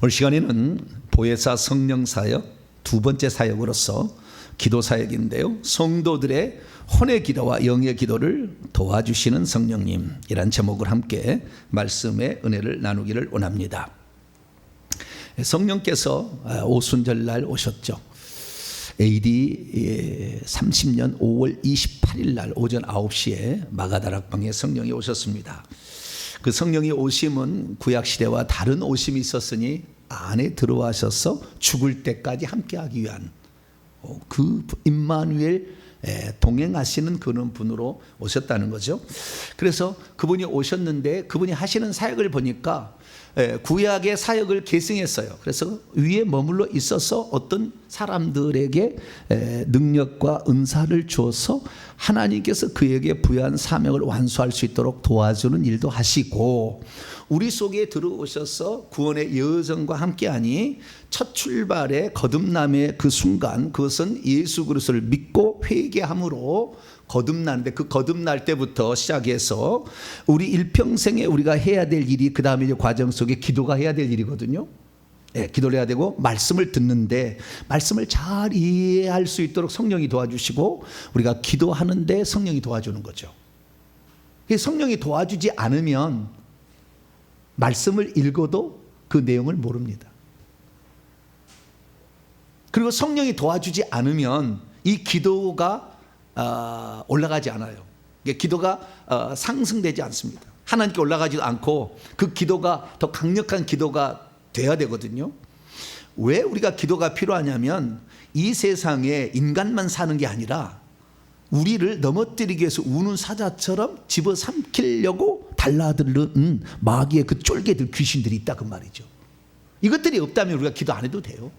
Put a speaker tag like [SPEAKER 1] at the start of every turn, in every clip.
[SPEAKER 1] 오늘 시간에는 보혜사 성령 사역 두 번째 사역으로서 기도 사역인데요, 성도들의 혼의 기도와 영의 기도를 도와주시는 성령님이란 제목을 함께 말씀의 은혜를 나누기를 원합니다. 성령께서 오순절날 오셨죠. AD 30년 5월 28일 날 오전 9시에 마가다락방에 성령이 오셨습니다. 그 성령이 오심은 구약시대와 다른 오심이 있었으니 안에 들어와셔서 죽을 때까지 함께하기 위한 그 임마누엘 동행하시는 그런 분으로 오셨다는 거죠. 그래서 그분이 오셨는데 그분이 하시는 사역을 보니까 구약의 사역을 계승했어요. 그래서 위에 머물러 있어서 어떤 사람들에게 능력과 은사를 주어서 하나님께서 그에게 부여한 사명을 완수할 수 있도록 도와주는 일도 하시고, 우리 속에 들어오셔서 구원의 여정과 함께하니 첫 출발의 거듭남의 그 순간, 그것은 예수 그리스도를 믿고 회개함으로 거듭나는데, 그 거듭날 때부터 시작해서 우리 일평생에 우리가 해야 될 일이 그 다음에 과정 속에 기도가 해야 될 일이거든요. 기도를 해야 되고 말씀을 듣는데 말씀을 잘 이해할 수 있도록 성령이 도와주시고, 우리가 기도하는데 성령이 도와주는 거죠. 성령이 도와주지 않으면 말씀을 읽어도 그 내용을 모릅니다. 그리고 성령이 도와주지 않으면 이 기도가 올라가지 않아요. 기도가 상승되지 않습니다. 하나님께 올라가지도 않고 그 기도가 더 강력한 기도가 돼야 되거든요. 왜 우리가 기도가 필요하냐면, 이 세상에 인간만 사는 게 아니라 우리를 넘어뜨리기 위해서 우는 사자처럼 집어삼키려고 달라드는 마귀의 그 쫄개들, 귀신들이 있다 그 말이죠. 이것들이 없다면 우리가 기도 안 해도 돼요.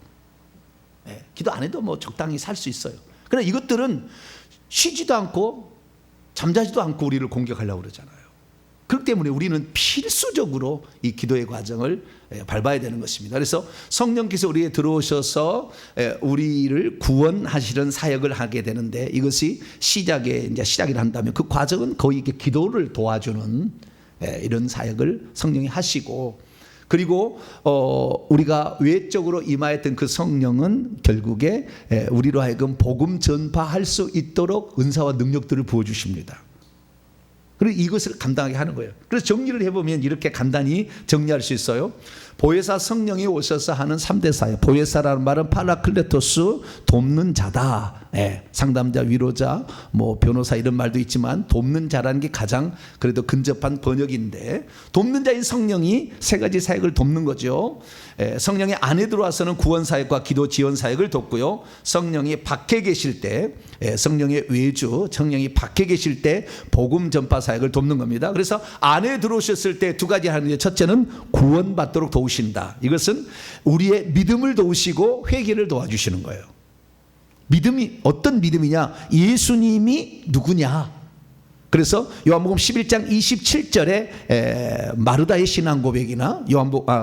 [SPEAKER 1] 기도 안 해도 뭐 적당히 살 수 있어요. 그러나 이것들은 쉬지도 않고 잠자지도 않고 우리를 공격하려고 그러잖아요. 그렇기 때문에 우리는 필수적으로 이 기도의 과정을 밟아야 되는 것입니다. 그래서 성령께서 우리에 들어오셔서 우리를 구원하시는 사역을 하게 되는데, 이것이 시작이라 한다면 그 과정은 거의 이렇게 기도를 도와주는 이런 사역을 성령이 하시고, 그리고 우리가 외적으로 임하였던 그 성령은 결국에 우리로 하여금 복음 전파할 수 있도록 은사와 능력들을 부어주십니다. 그리고 이것을 감당하게 하는 거예요. 그래서 정리를 해보면 이렇게 간단히 정리할 수 있어요. 보혜사 성령이 오셔서 하는 3대 사역. 보혜사라는 말은 파라클레토스, 돕는 자다. 상담자, 위로자, 뭐 변호사 이런 말도 있지만 돕는 자라는 게 가장 그래도 근접한 번역인데, 돕는 자인 성령이 세 가지 사역을 돕는 거죠. 성령이 안에 들어와서는 구원 사역과 기도 지원 사역을 돕고요. 성령이 밖에 계실 때, 성령의 외주, 성령이 밖에 계실 때 복음 전파 사역을 돕는 겁니다. 그래서 안에 들어오셨을 때 두 가지 하는데, 첫째는 구원받도록 도우신다. 이것은 우리의 믿음을 도우시고 회개를 도와주시는 거예요. 믿음이 어떤 믿음이냐? 예수님이 누구냐? 그래서 요한복음 11장 27절에 마르다의 신앙 고백이나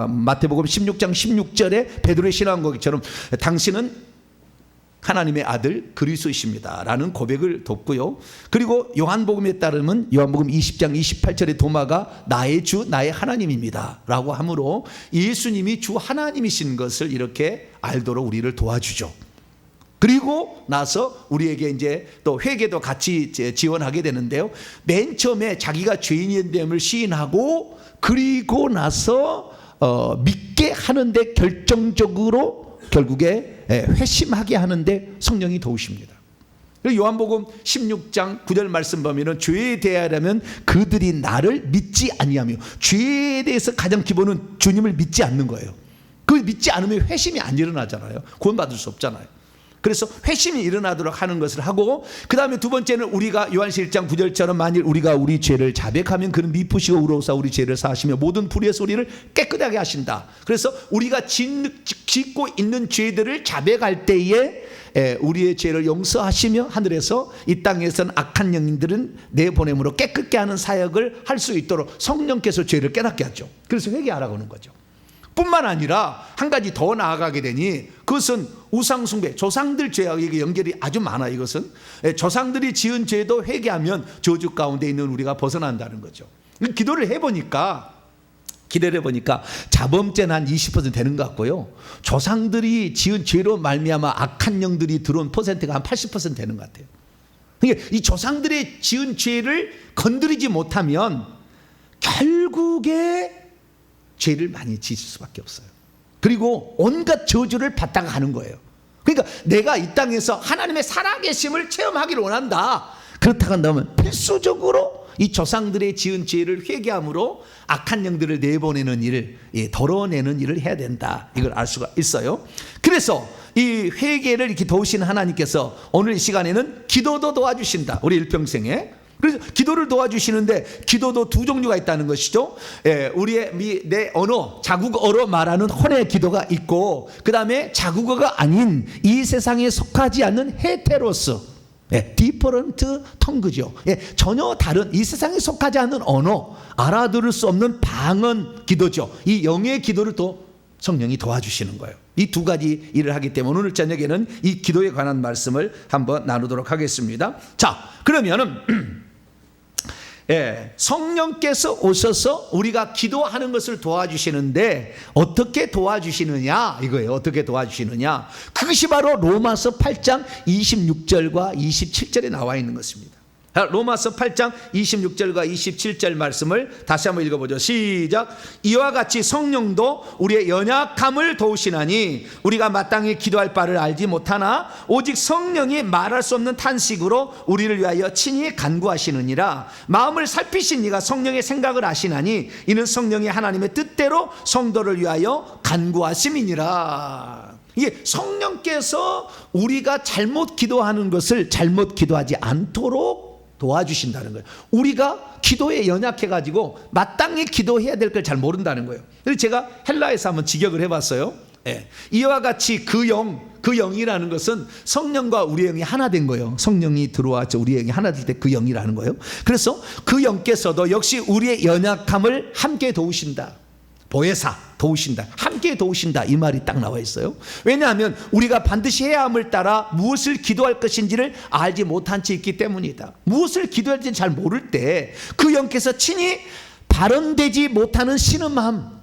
[SPEAKER 1] 마태복음 16장 16절에 베드로의 신앙 고백처럼 당신은 하나님의 아들 그리스도이십니다 라는 고백을 돕고요. 그리고 요한복음에 따르면 요한복음 20장 28절에 도마가 나의 주 나의 하나님입니다 라고 하므로 예수님이 주 하나님이신 것을 이렇게 알도록 우리를 도와주죠. 그리고 나서 우리에게 이제 또 회개도 같이 지원하게 되는데요, 맨 처음에 자기가 죄인됨을 시인하고 그리고 나서 믿게 하는데 결정적으로 결국에 회심하게 하는데 성령이 도우십니다. 요한복음 16장 9절 말씀 보면은 죄에 대하려면 그들이 나를 믿지 아니하며, 죄에 대해서 가장 기본은 주님을 믿지 않는 거예요. 그걸 믿지 않으면 회심이 안 일어나잖아요. 구원받을 수 없잖아요. 그래서 회심이 일어나도록 하는 것을 하고, 그 다음에 두 번째는 우리가 요한시 1장 9절처럼 만일 우리가 우리 죄를 자백하면 그는 미쁘시고 의로우사 우리 죄를 사하시며 모든 불의에서 우리를 깨끗하게 하신다. 그래서 우리가 짓고 있는 죄들을 자백할 때에 우리의 죄를 용서하시며 하늘에서 이 땅에서는 악한 영인들은 내보냄으로 깨끗게 하는 사역을 할 수 있도록 성령께서 죄를 깨닫게 하죠. 그래서 회개하라고 하는 거죠. 뿐만 아니라 한 가지 더 나아가게 되니, 그것은 우상숭배, 조상들 죄와 이게 연결이 아주 많아요. 이것은 조상들이 지은 죄도 회개하면 저주 가운데 있는 우리가 벗어난다는 거죠. 기도를 해보니까 기대를 보니까 자범죄는 한 20% 되는 것 같고요. 조상들이 지은 죄로 말미암아 악한 영들이 들어온 퍼센트가 한 80% 되는 것 같아요. 그러니까 이 조상들의 지은 죄를 건드리지 못하면 결국에 죄를 많이 지을 수밖에 없어요. 그리고 온갖 저주를 받다가 가는 거예요. 그러니까 내가 이 땅에서 하나님의 살아계심을 체험하기를 원한다. 그렇다고 한다면 필수적으로 이 조상들의 지은 죄를 회개함으로 악한 영들을 내보내는 일을, 덜어내는 일을 해야 된다. 이걸 알 수가 있어요. 그래서 이 회개를 이렇게 도우시는 하나님께서 오늘 이 시간에는 기도도 도와주신다. 우리 일평생에. 그래서 기도를 도와주시는데 기도도 두 종류가 있다는 것이죠. 우리의 내 언어, 자국어로 말하는 혼의 기도가 있고, 그 다음에 자국어가 아닌 이 세상에 속하지 않는 헤테로스, 디퍼런트 텅그죠. 전혀 다른 이 세상에 속하지 않는 언어, 알아들을 수 없는 방언 기도죠. 이 영의 기도를 또 성령이 도와주시는 거예요. 이 두 가지 일을 하기 때문에 오늘 저녁에는 이 기도에 관한 말씀을 한번 나누도록 하겠습니다. 자, 그러면은 성령께서 오셔서 우리가 기도하는 것을 도와주시는데 어떻게 도와주시느냐 이거예요. 어떻게 도와주시느냐, 그것이 바로 로마서 8장 26절과 27절에 나와 있는 것입니다. 로마서 8장 26절과 27절 말씀을 다시 한번 읽어보죠. 시작. 이와 같이 성령도 우리의 연약함을 도우시나니 우리가 마땅히 기도할 바를 알지 못하나 오직 성령이 말할 수 없는 탄식으로 우리를 위하여 친히 간구하시느니라. 마음을 살피신 이가 성령의 생각을 아시나니 이는 성령이 하나님의 뜻대로 성도를 위하여 간구하심이니라. 이게 성령께서 우리가 잘못 기도하는 것을 잘못 기도하지 않도록 도와주신다는 거예요. 우리가 기도에 연약해가지고 마땅히 기도해야 될 걸 잘 모른다는 거예요. 그래서 제가 헬라에서 한번 직역을 해봤어요. 이와 같이 그 영이라는 것은 성령과 우리의 영이 하나 된 거예요. 성령이 들어와서 우리의 영이 하나 될 때 그 영이라는 거예요. 그래서 그 영께서도 역시 우리의 연약함을 함께 도우신다. 보혜사, 도우신다, 함께 도우신다, 이 말이 딱 나와 있어요. 왜냐하면 우리가 반드시 해야 함을 따라 무엇을 기도할 것인지를 알지 못한 채 있기 때문이다. 무엇을 기도할지 잘 모를 때 그 영께서 친히 발언되지 못하는 신음함,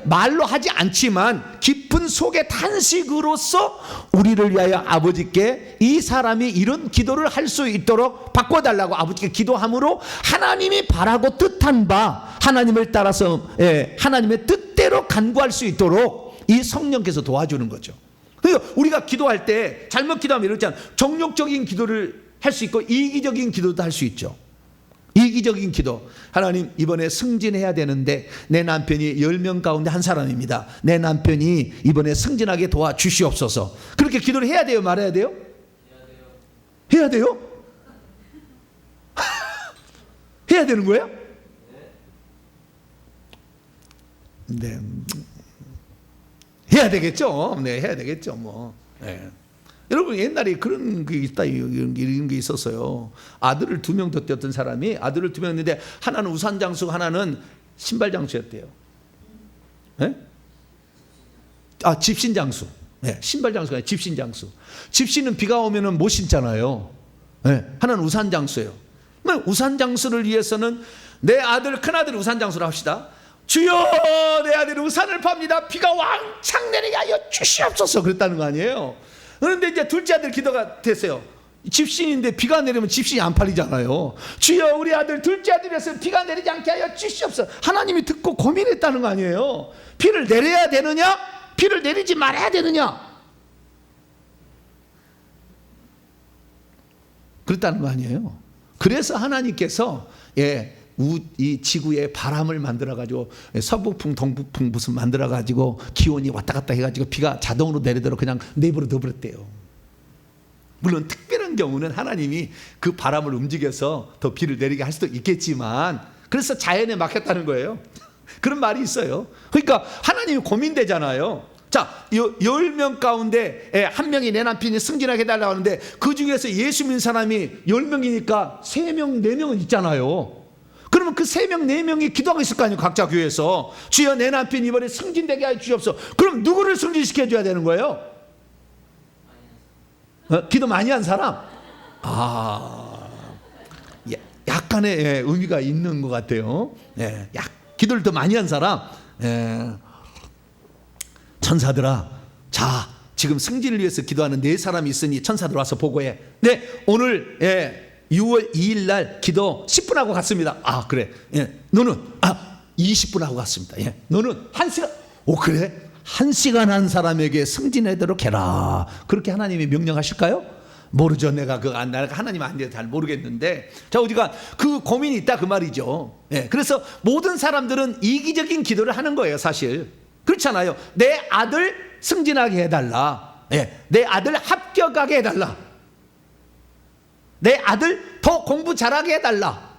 [SPEAKER 1] 말로 하지 않지만 깊은 속의 탄식으로서 우리를 위하여 아버지께 이 사람이 이런 기도를 할 수 있도록 바꿔달라고 아버지께 기도함으로 하나님이 바라고 뜻한 바 하나님을 따라서 하나님의 뜻대로 간구할 수 있도록 이 성령께서 도와주는 거죠. 그러니까 우리가 기도할 때 잘못 기도하면 이렇잖아요. 정욕적인 기도를 할 수 있고 이기적인 기도도 할 수 있죠. 이기적인 기도, 하나님 이번에 승진해야 되는데 내 남편이 10명 가운데 한 사람입니다. 내 남편이 이번에 승진하게 도와주시옵소서. 그렇게 기도를 해야 돼요, 말해야 돼요? 해야 돼요? 해야 되는 거예요? 네, 해야 되겠죠. 네, 해야 되겠죠. 뭐. 네. 여러분 옛날에 그런 게 있다, 이런 게 있었어요. 아들을 2명 뒀던 사람이 아들을 2명 했는데 하나는 우산 장수, 하나는 신발 장수였대요. 네? 집신 장수. 네, 신발 장수가 아니라 집신 장수. 집신은 비가 오면은 못 신잖아요. 네, 하나는 우산 장수예요. 우산 장수를 위해서는 내 아들, 큰 아들 우산 장수를 합시다. 주여, 내 아들이 우산을 팝니다. 비가 왕창 내리게 하여 주시옵소서. 그랬다는 거 아니에요. 그런데 이제 둘째 아들 기도가 됐어요. 집신인데 비가 내리면 집신이 안 팔리잖아요. 주여, 우리 아들 둘째 아들이었으면 비가 내리지 않게 하여 주시옵소서. 하나님이 듣고 고민했다는 거 아니에요. 비를 내려야 되느냐, 비를 내리지 말아야 되느냐, 그랬다는 거 아니에요. 그래서 하나님께서 이 지구에 바람을 만들어가지고 서북풍, 동북풍 무슨 만들어가지고 기온이 왔다 갔다 해가지고 비가 자동으로 내리도록 그냥 내버려 둬버렸대요. 물론 특별한 경우는 하나님이 그 바람을 움직여서 더 비를 내리게 할 수도 있겠지만, 그래서 자연에 맡겼다는 거예요. 그런 말이 있어요. 그러니까 하나님이 고민되잖아요. 자, 10명 가운데 1명이 내 남편이 승진하게 해달라고 하는데 그 중에서 예수 믿는 사람이 10명이니까 3명, 4명은 있잖아요. 그러면 그 3명, 4명이 기도하고 있을 거 아니에요. 각자 교회에서 주여, 내 남편 이번에 승진되게 하여 주시옵소서. 그럼 누구를 승진시켜줘야 되는 거예요? 기도 많이 한 사람? 약간의 의미가 있는 것 같아요. 기도를 더 많이 한 사람, 천사들아, 자, 지금 승진을 위해서 기도하는 4사람이 있으니 천사들 와서 보고해. 네, 오늘 6월 2일 날 기도 10분 하고 갔습니다. 아, 그래. 너는 20분 하고 갔습니다. 너는 1시간. 오, 그래? 1시간 한 사람에게 승진하도록 해라. 그렇게 하나님이 명령하실까요? 모르죠. 내가 하나님 안 돼서 잘 모르겠는데, 자, 우리가 그 고민이 있다 그 말이죠. 그래서 모든 사람들은 이기적인 기도를 하는 거예요, 사실. 그렇잖아요. 내 아들 승진하게 해달라. 내 아들 합격하게 해달라. 내 아들 더 공부 잘하게 해달라.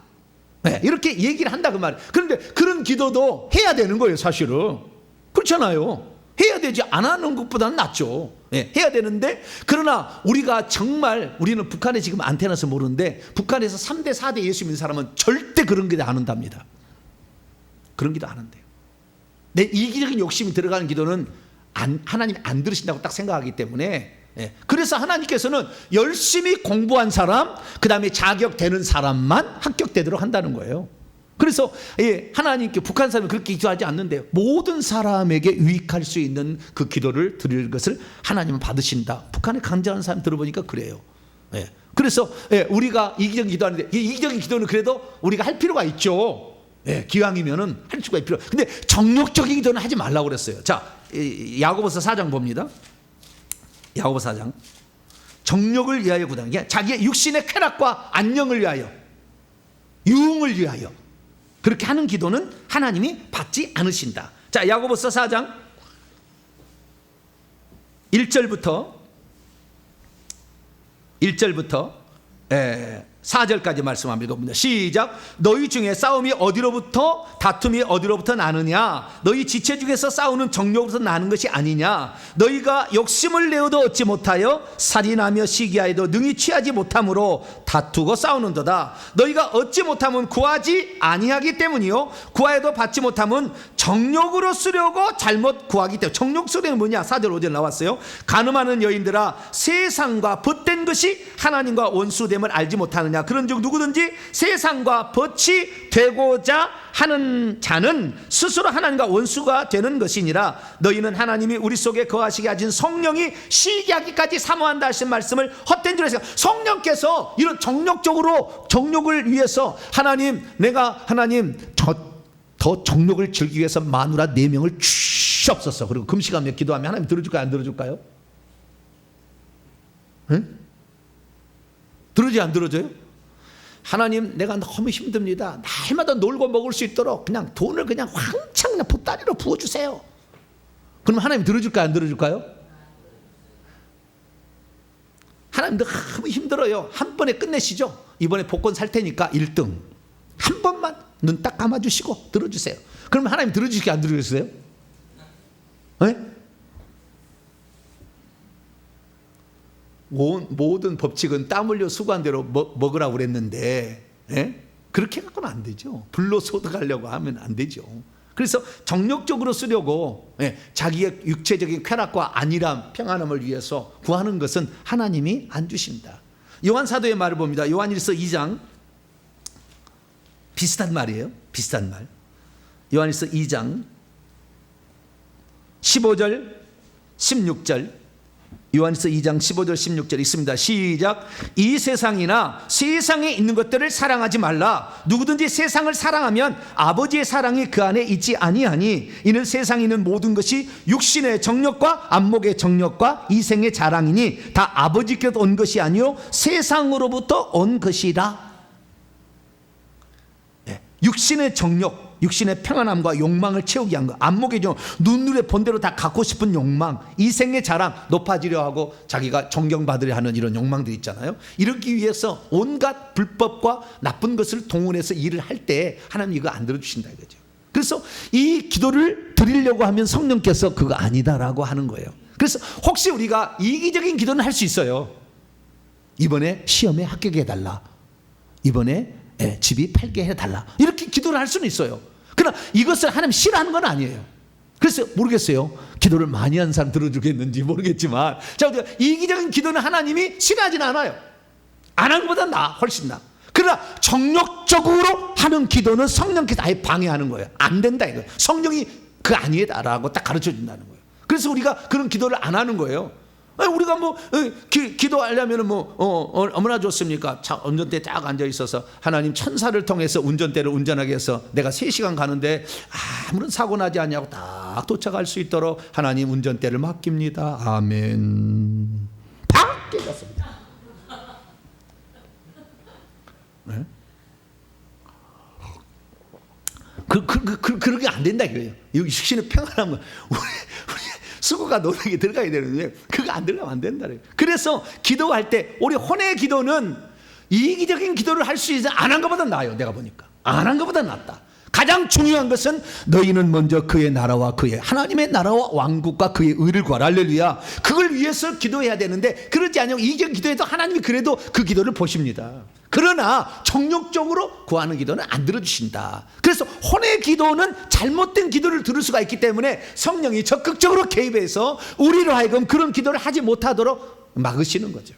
[SPEAKER 1] 이렇게 얘기를 한다 그 말이에요. 그런데 그런 기도도 해야 되는 거예요, 사실은. 그렇잖아요. 해야 되지, 안 하는 것보다는 낫죠. 해야 되는데, 그러나 우리가 정말, 우리는 북한에 지금 안 태어나서 모르는데, 북한에서 3대 4대 예수 믿는 사람은 절대 그런 기도 안 한답니다. 그런 기도 안 한대요. 내 이기적인 욕심이 들어가는 기도는 하나님이 안 들으신다고 딱 생각하기 때문에, 그래서 하나님께서는 열심히 공부한 사람, 그 다음에 자격되는 사람만 합격되도록 한다는 거예요. 그래서 하나님께 북한 사람은 그렇게 기도하지 않는데, 모든 사람에게 유익할 수 있는 그 기도를 드릴 것을 하나님은 받으신다. 북한에 강제하는 사람 들어보니까 그래요. 그래서 우리가 이기적인 기도하는데, 이 이기적인 기도는 그래도 우리가 할 필요가 있죠. 기왕이면은 할 수가 있죠. 근데 정욕적인 기도는 하지 말라고 그랬어요. 자, 야고보서 4장 봅니다. 야고보서 4장. 정욕을 위하여 구하는 게 자기의 육신의 쾌락과 안녕을 위하여, 유흥을 위하여 그렇게 하는 기도는 하나님이 받지 않으신다. 자, 야고보서 4장 1절부터 4절까지 말씀 한번 읽어봅니다. 시작. 너희 중에 싸움이 어디로부터, 다툼이 어디로부터 나느냐? 너희 지체 중에서 싸우는 정욕으로부터 나는 것이 아니냐? 너희가 욕심을 내어도 얻지 못하여 살인하며 시기하여도 능히 취하지 못함으로 다투고 싸우는도다. 너희가 얻지 못하면 구하지 아니하기 때문이요, 구하여도 받지 못하면 정욕으로 쓰려고 잘못 구하기 때문에. 정욕 쓰려는 뭐냐? 4절 5절 나왔어요. 가늠하는 여인들아, 세상과 벗된 것이 하나님과 원수됨을 알지 못하느냐? 그런즉 누구든지 세상과 벗이 되고자 하는 자는 스스로 하나님과 원수가 되는 것이니라. 너희는 하나님이 우리 속에 거하시게 하신 성령이 시기하기까지 사모한다 하신 말씀을 헛된 줄 아세요. 성령께서 이런 정욕을 위해서 하나님 더 정욕을 즐기기 위해서 마누라 4명을 주시옵소서. 그리고 금식하며 기도하면 하나님 들어줄까요, 안 들어줄까요? 응? 들어줘요, 안 들어줘요? 하나님, 내가 너무 힘듭니다. 날마다 놀고 먹을 수 있도록 그냥 돈을 그냥 왕창 그냥 보따리로 부어주세요. 그럼 하나님 들어줄까요, 안 들어줄까요? 하나님 너무 힘들어요. 한 번에 끝내시죠. 이번에 복권 살 테니까 1등 한 번만 눈 딱 감아주시고 들어주세요. 그럼 하나님 들어주실까요, 안 들어주세요? 모든 법칙은 땀 흘려 수고한 대로 먹으라고 그랬는데, 그렇게 갖고는 안 되죠. 불로소득하려고 하면 안 되죠. 그래서 정욕적으로 쓰려고 자기의 육체적인 쾌락과 안일함, 평안함을 위해서 구하는 것은 하나님이 안 주신다. 요한 사도의 말을 봅니다. 요한일서 2장. 비슷한 말이에요. 비슷한 말. 요한일서 2장 15절 16절. 요한일서 2장 15절 16절 있습니다. 시작. 이 세상이나 세상에 있는 것들을 사랑하지 말라. 누구든지 세상을 사랑하면 아버지의 사랑이 그 안에 있지 아니하니, 이는 세상에 있는 모든 것이 육신의 정욕과 안목의 정욕과 이생의 자랑이니 다 아버지께서 온 것이 아니요 세상으로부터 온 것이라. 육신의 정욕, 육신의 평안함과 욕망을 채우기 위한 것, 안목의 정욕, 눈으로 본 대로 다 갖고 싶은 욕망, 이생의 자랑, 높아지려 하고 자기가 존경받으려 하는 이런 욕망들이 있잖아요. 이러기 위해서 온갖 불법과 나쁜 것을 동원해서 일을 할 때 하나님 이거 안 들어주신다 이거죠. 그래서 이 기도를 드리려고 하면 성령께서 그거 아니다라고 하는 거예요. 그래서 혹시 우리가 이기적인 기도는 할 수 있어요. 이번에 시험에 합격해달라, 이번에 집이 팔게 해달라, 이렇게 기도를 할 수는 있어요. 그러나 이것을 하나님 싫어하는 건 아니에요. 그래서 모르겠어요. 기도를 많이 한 사람 들어주겠는지 모르겠지만, 자, 우리가 이기적인 기도는 하나님이 싫어하지는 않아요. 안 하는 것보다 훨씬 나. 그러나 정욕적으로 하는 기도는 성령께서 아예 방해하는 거예요. 안 된다 이거. 성령이 그 아니다라고 딱 가르쳐 준다는 거예요. 그래서 우리가 그런 기도를 안 하는 거예요. 우리가 뭐 기도하려면 얼마나 좋습니까? 운전대에 딱 앉아 있어서 하나님 천사를 통해서 운전대를 운전하게 해서 내가 3시간 가는데 아무런 사고 나지 않냐고 딱 도착할 수 있도록 하나님 운전대를 맡깁니다. 아멘. 팍 깨졌습니다. 네? 그런 게 안 된다 이거예요. 여기 식신의 평안함은 우리 수고가 노력이 들어가야 되는데 그거 안 들어가면 안 된다. 그래서 기도할 때 우리 혼의 기도는 이기적인 기도를 할 수 있는 안 한 것보다 나아요. 내가 보니까 안 한 것보다 낫다. 가장 중요한 것은 너희는 먼저 그의 나라와 그의 하나님의 나라와 왕국과 그의 의를 구하라. 할렐루야. 그걸 위해서 기도해야 되는데 그러지 않으면 이기적인 기도해도 하나님이 그래도 그 기도를 보십니다. 그러나 정욕적으로 구하는 기도는 안 들어주신다. 그래서 혼의 기도는 잘못된 기도를 들을 수가 있기 때문에 성령이 적극적으로 개입해서 우리로 하여금 그런 기도를 하지 못하도록 막으시는 거죠.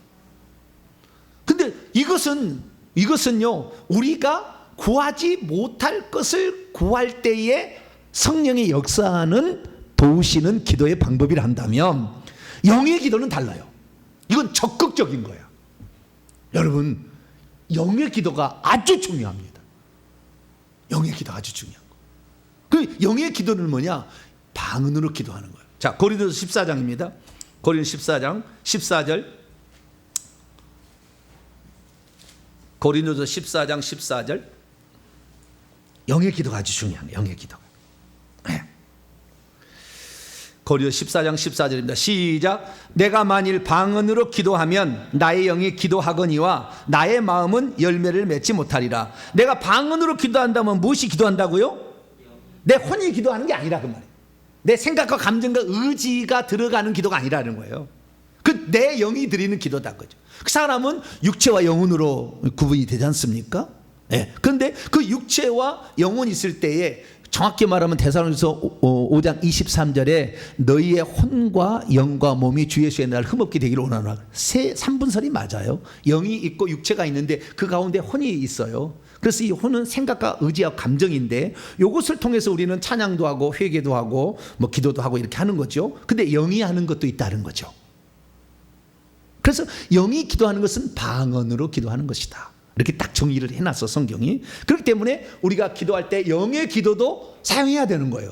[SPEAKER 1] 근데 이것은요 우리가 구하지 못할 것을 구할 때에 성령의 역사하는 도우시는 기도의 방법이라 한다면 영의 기도는 달라요. 이건 적극적인 거야. 여러분 영의 기도가 아주 중요합니다. 영의 기도 아주 중요한 거. 그 영의 기도는 뭐냐? 방언으로 기도하는 거예요. 자, 고린도서 14장입니다. 고린도서 14장 14절. 고린도서 14장 14절. 영의 기도가 아주 중요한 거예요. 영의 기도가. 네. 고린도서 14장 14절입니다. 시작. 내가 만일 방언으로 기도하면 나의 영이 기도하거니와 나의 마음은 열매를 맺지 못하리라. 내가 방언으로 기도한다면 무엇이 기도한다고요? 내 혼이 기도하는 게 아니라 그 말이에요. 내 생각과 감정과 의지가 들어가는 기도가 아니라는 거예요. 그 내 영이 드리는 기도다 그죠. 그 사람은 육체와 영혼으로 구분이 되지 않습니까? 네. 그런데 그 육체와 영혼이 있을 때에 정확히 말하면 데살로니가서 5장 23절에 너희의 혼과 영과 몸이 주 예수의 날 흠없게 되기를 원하노라. 3분설이 맞아요. 영이 있고 육체가 있는데 그 가운데 혼이 있어요. 그래서 이 혼은 생각과 의지와 감정인데 이것을 통해서 우리는 찬양도 하고 회개도 하고 뭐 기도도 하고 이렇게 하는 거죠. 근데 영이 하는 것도 있다는 거죠. 그래서 영이 기도하는 것은 방언으로 기도하는 것이다. 이렇게 딱 정의를 해놨어 성경이. 그렇기 때문에 우리가 기도할 때 영의 기도도 사용해야 되는 거예요.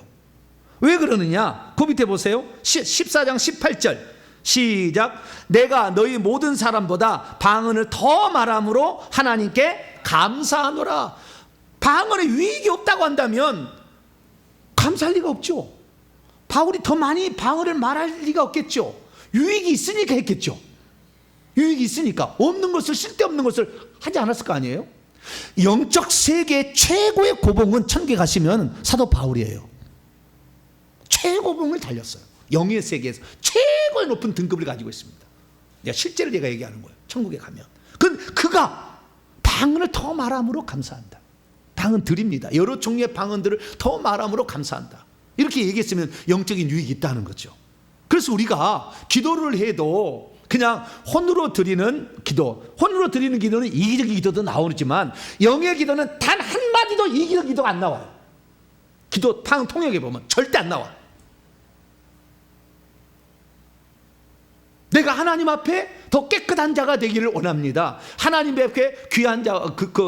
[SPEAKER 1] 왜 그러느냐? 그 밑에 보세요. 14장 18절 시작. 내가 너희 모든 사람보다 방언을 더 말함으로 하나님께 감사하노라. 방언에 유익이 없다고 한다면 감사할 리가 없죠. 바울이 더 많이 방언을 말할 리가 없겠죠. 유익이 있으니까 했겠죠. 유익이 있으니까. 없는 것을, 쓸데없는 것을 하지 않았을 거 아니에요? 영적 세계 최고의 고봉은 천국에 가시면 사도 바울이에요. 최고봉을 달렸어요. 영의 세계에서 최고의 높은 등급을 가지고 있습니다. 실제로 내가 얘기하는 거예요. 천국에 가면. 그가 방언을 더 말함으로 감사한다. 방언 드립니다. 여러 종류의 방언들을 더 말함으로 감사한다. 이렇게 얘기했으면 영적인 유익이 있다는 거죠. 그래서 우리가 기도를 해도 그냥 혼으로 드리는 기도, 혼으로 드리는 기도는 이기적인 기도도 나오지만 영의 기도는 단 한마디도 이기적인 기도가 안 나와요. 기도 통역에 보면 절대 안 나와. 내가 하나님 앞에 더 깨끗한 자가 되기를 원합니다. 하나님 앞에 귀한 자,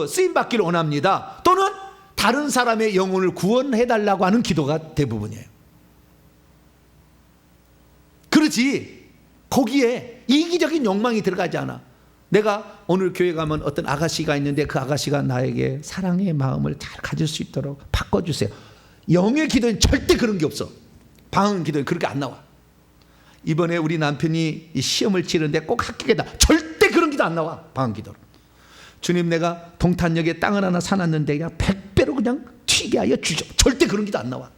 [SPEAKER 1] 쓰임 받기를 원합니다. 또는 다른 사람의 영혼을 구원해달라고 하는 기도가 대부분이에요. 그렇지 거기에 이기적인 욕망이 들어가지 않아. 내가 오늘 교회 가면 어떤 아가씨가 있는데 그 아가씨가 나에게 사랑의 마음을 잘 가질 수 있도록 바꿔주세요. 영의 기도는 절대 그런 게 없어. 방언 기도는 그렇게 안 나와. 이번에 우리 남편이 시험을 치는데 꼭 합격했다. 절대 그런 기도 안 나와. 방언 기도로. 주님 내가 동탄역에 땅을 하나 사놨는데 그냥 100배로 그냥 튀게 하여 주죠. 절대 그런 기도 안 나와.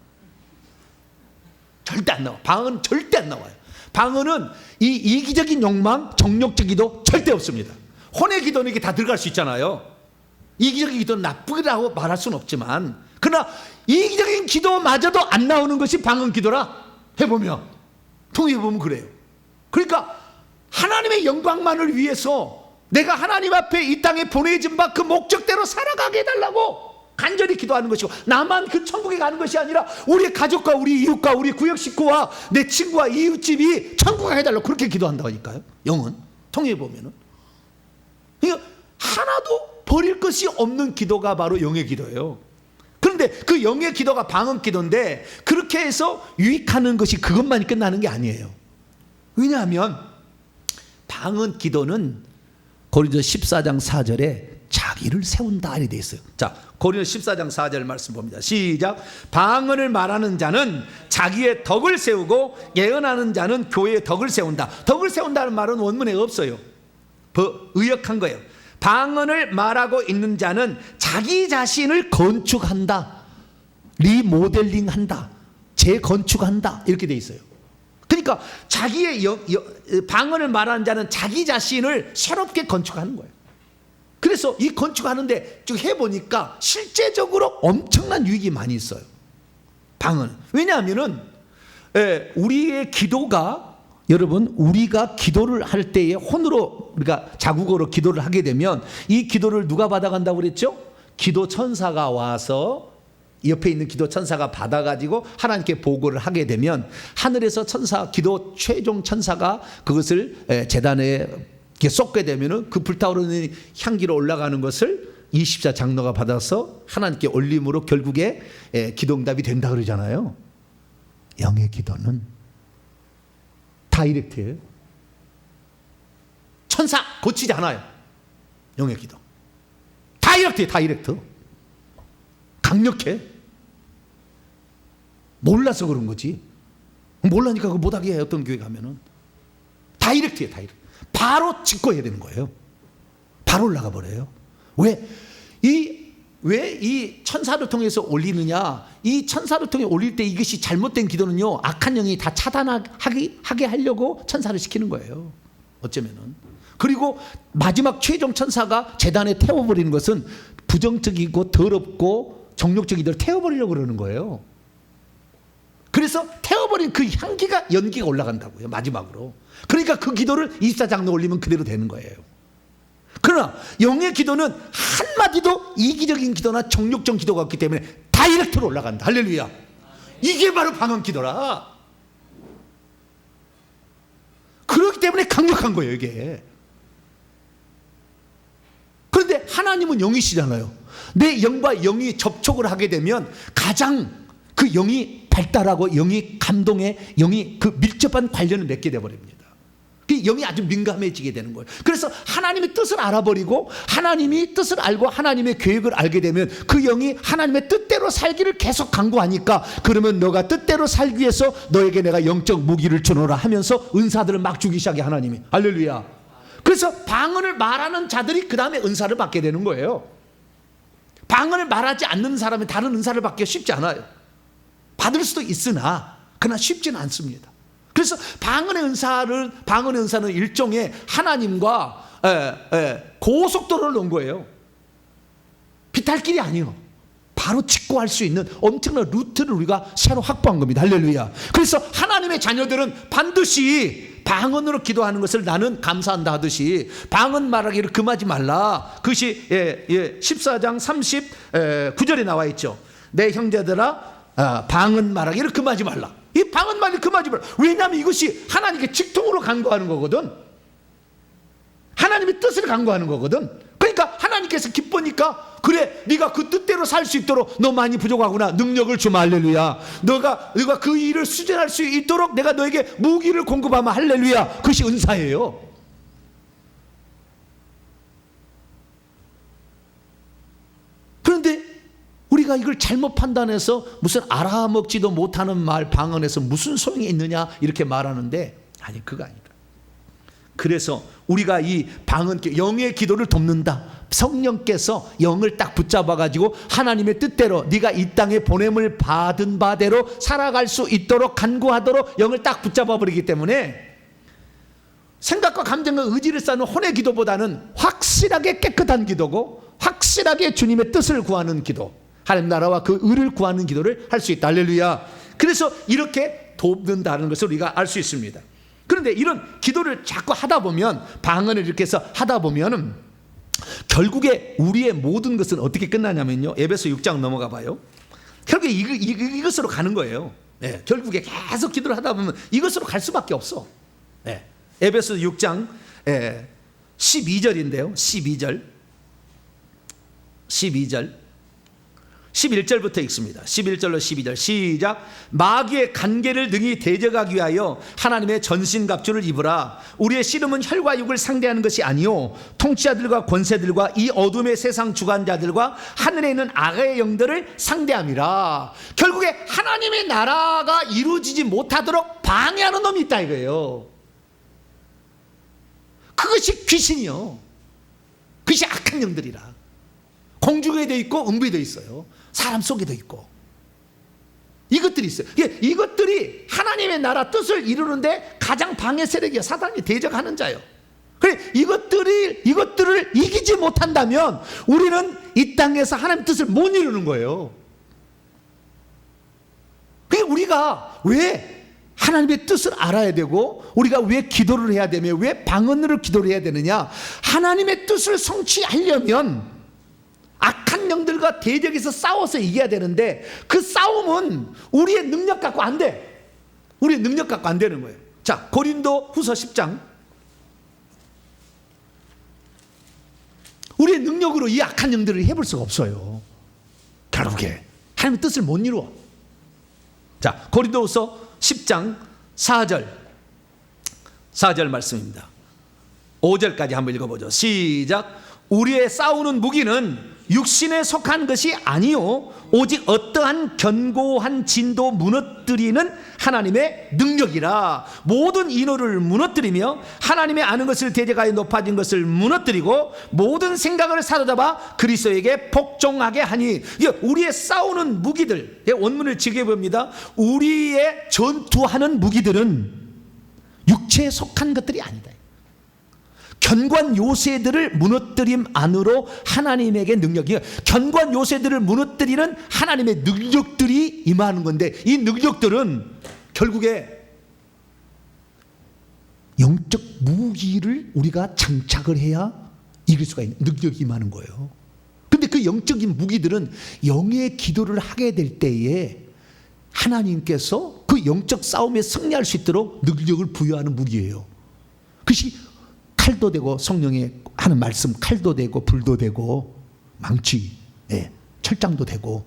[SPEAKER 1] 절대 안 나와. 방언은 절대 안 나와요. 방언은 이 이기적인 욕망, 정욕적 기도 절대 없습니다. 혼의 기도는 이게 다 들어갈 수 있잖아요. 이기적인 기도는 나쁘다고 말할 수는 없지만 그러나 이기적인 기도마저도 안 나오는 것이 방언 기도라 해보면 통일해보면 그래요. 그러니까 하나님의 영광만을 위해서 내가 하나님 앞에 이 땅에 보내진 바 그 목적대로 살아가게 해달라고 간절히 기도하는 것이고, 나만 그 천국에 가는 것이 아니라 우리 가족과 우리 이웃과 우리 구역 식구와 내 친구와 이웃집이 천국에 해달라고 그렇게 기도한다니까요. 영은 통해 보면은, 그러니까 하나도 버릴 것이 없는 기도가 바로 영의 기도예요. 그런데 그 영의 기도가 방언 기도인데, 그렇게 해서 유익하는 것이 그것만이 끝나는 게 아니에요. 왜냐하면 방언 기도는 고린도 14장 4절에 자기를 세운다 이렇게 되어 있어요. 자, 고린도 14장 4절 말씀 봅니다. 시작. 방언을 말하는 자는 자기의 덕을 세우고 예언하는 자는 교회의 덕을 세운다. 덕을 세운다는 말은 원문에 없어요. 의역한 거예요. 방언을 말하고 있는 자는 자기 자신을 건축한다, 리모델링한다, 재건축한다 이렇게 되어 있어요. 그러니까 자기의 방언을 말하는 자는 자기 자신을 새롭게 건축하는 거예요. 그래서 이 건축하는데 쭉 해보니까 실제적으로 엄청난 유익이 많이 있어요. 방언. 왜냐하면은 우리의 기도가, 여러분, 우리가 기도를 할 때에 혼으로, 우리가 자국어로 기도를 하게 되면 이 기도를 누가 받아간다고 그랬죠? 기도 천사가 와서, 옆에 있는 기도 천사가 받아가지고 하나님께 보고를 하게 되면 하늘에서 기도 최종 천사가 그것을 제단에 쏟게 되면은 그 불타오르는 향기로 올라가는 것을 24 장로가 받아서 하나님께 올림으로 결국에 기도응답이 된다 그러잖아요. 영의 기도는 다이렉트예요. 천사 고치지 않아요. 영의 기도 다이렉트예요. 다이렉트. 강력해. 몰라서 그런 거지. 몰라니까 그거 못하게 해요. 어떤 교회 가면은 다이렉트예요. 다이렉트. 바로 짚고 해야 되는 거예요. 바로 올라가 버려요. 왜 이 천사를 통해서 올리느냐? 이 천사를 통해 올릴 때 이것이 잘못된 기도는요, 악한 영이 다 차단하게 하려고 천사를 시키는 거예요. 어쩌면은. 그리고 마지막 최종 천사가 제단에 태워버리는 것은 부정적이고 더럽고 정욕적이들 태워버리려고 그러는 거예요. 그래서 태워버린 그 향기가, 연기가 올라간다고요, 마지막으로. 그러니까 그 기도를 24장로 올리면 그대로 되는 거예요. 그러나 영의 기도는 한마디도 이기적인 기도나 정욕적 기도가 없기 때문에 다이렉트로 올라간다. 할렐루야. 이게 바로 방언 기도라. 그렇기 때문에 강력한 거예요, 이게. 그런데 하나님은 영이시잖아요. 내 영과 영이 접촉을 하게 되면 가장 그 영이 발달하고 영이 감동에, 영이 그 밀접한 관련을 맺게 되어버립니다. 그 영이 아주 민감해지게 되는 거예요. 그래서 하나님의 뜻을 알아버리고, 하나님이 뜻을 알고 하나님의 계획을 알게 되면 그 영이 하나님의 뜻대로 살기를 계속 강구하니까, 그러면 너가 뜻대로 살기 위해서 너에게 내가 영적 무기를 주노라 하면서 은사들을 막 주기 시작해, 하나님이. 할렐루야. 그래서 방언을 말하는 자들이 그 다음에 은사를 받게 되는 거예요. 방언을 말하지 않는 사람은 다른 은사를 받기가 쉽지 않아요. 받을 수도 있으나 그러나 쉽지는 않습니다. 그래서 방언의 은사는 일종의 하나님과 고속도로를 놓은 거예요. 비탈길이 아니에요. 바로 직구할 수 있는 엄청난 루트를 우리가 새로 확보한 겁니다. 할렐루야. 그래서 하나님의 자녀들은 반드시 방언으로 기도하는 것을 나는 감사한다 하듯이 방언 말하기를 금하지 말라. 그것이 14장 39절에 나와 있죠. 내 형제들아, 방언 말하기를 금하지 말라. 이 방언 말을 금하지 말라. 왜냐하면 이것이 하나님께 직통으로 간구하는 거거든. 하나님의 뜻을 간구하는 거거든. 그러니까 하나님께서 기쁘니까, 그래, 네가 그 뜻대로 살 수 있도록 너 많이 부족하구나, 능력을 주마. 할렐루야. 너가 그 일을 수행할 수 있도록 내가 너에게 무기를 공급하면 할렐루야. 그것이 은사예요. 그런데 우리가 이걸 잘못 판단해서 무슨 알아먹지도 못하는 말, 방언에서 무슨 소용이 있느냐 이렇게 말하는데, 아니, 그거 아니다. 그래서 우리가 이 방언, 영의 기도를 돕는다. 성령께서 영을 딱 붙잡아가지고 하나님의 뜻대로 네가 이 땅에 보냄을 받은 바대로 살아갈 수 있도록 간구하도록 영을 딱 붙잡아버리기 때문에 생각과 감정과 의지를 쌓는 혼의 기도보다는 확실하게 깨끗한 기도고, 확실하게 주님의 뜻을 구하는 기도, 하나님 나라와 그 의를 구하는 기도를 할 수 있다. 할렐루야. 그래서 이렇게 돕는다는 것을 우리가 알 수 있습니다. 그런데 이런 기도를 자꾸 하다 보면, 방언을 이렇게 해서 하다 보면은 결국에 우리의 모든 것은 어떻게 끝나냐면요, 에베소 6장 넘어가 봐요. 결국에 이것으로 가는 거예요. 네, 결국에 계속 기도를 하다 보면 이것으로 갈 수밖에 없어. 네, 에베소 6장 12절인데요 12절 11절부터 읽습니다. 11절로 12절 시작. 마귀의 간계를 능히 대적하기 위하여 하나님의 전신갑주를 입으라. 우리의 씨름은 혈과 육을 상대하는 것이 아니요 통치자들과 권세들과 이 어둠의 세상 주관자들과 하늘에 있는 악의 영들을 상대함이라. 결국에 하나님의 나라가 이루어지지 못하도록 방해하는 놈이 있다 이거예요. 그것이 귀신이요. 그것이 악한 영들이라. 공중에도 있고 음부에도 있어요. 사람 속에도 있고 이것들이 있어요. 이것들이 하나님의 나라 뜻을 이루는데 가장 방해 세력이야. 사단이 대적하는 자요. 그래, 이것들을 이기지 못한다면 우리는 이 땅에서 하나님의 뜻을 못 이루는 거예요. 그게 우리가 왜 하나님의 뜻을 알아야 되고 우리가 왜 기도를 해야 되며 왜 방언으로 기도를 해야 되느냐. 하나님의 뜻을 성취하려면 악한 영들과 대적에서 싸워서 이겨야 되는데 그 싸움은 우리의 능력 갖고 안 돼. 우리의 능력 갖고 안 되는 거예요. 자, 고린도 후서 10장. 우리의 능력으로 이 악한 영들을 해볼 수가 없어요. 결국에 하나님의 뜻을 못 이루어. 자, 고린도 후서 10장 4절 말씀입니다. 5절까지 한번 읽어보죠. 시작. 우리의 싸우는 무기는 육신에 속한 것이 아니요 오직 어떠한 견고한 진도 무너뜨리는 하나님의 능력이라. 모든 인호를 무너뜨리며 하나님의 아는 것을 대적하여 높아진 것을 무너뜨리고 모든 생각을 사로잡아 그리스도에게 복종하게 하니. 우리의 싸우는 무기들, 원문을 지켜봅니다. 우리의 전투하는 무기들은 육체에 속한 것들이 아니다. 견고한 요새들을 무너뜨림 안으로 하나님에게 능력이, 견고한 요새들을 무너뜨리는 하나님의 능력들이 임하는 건데 이 능력들은 결국에 영적 무기를 우리가 장착을 해야 이길 수가 있는 능력이 임하는 거예요. 근데 그 영적인 무기들은 영의 기도를 하게 될 때에 하나님께서 그 영적 싸움에 승리할 수 있도록 능력을 부여하는 무기예요. 그것이 칼도 되고 성령의 하는 말씀 칼도 되고 불도 되고 망치, 철장도 되고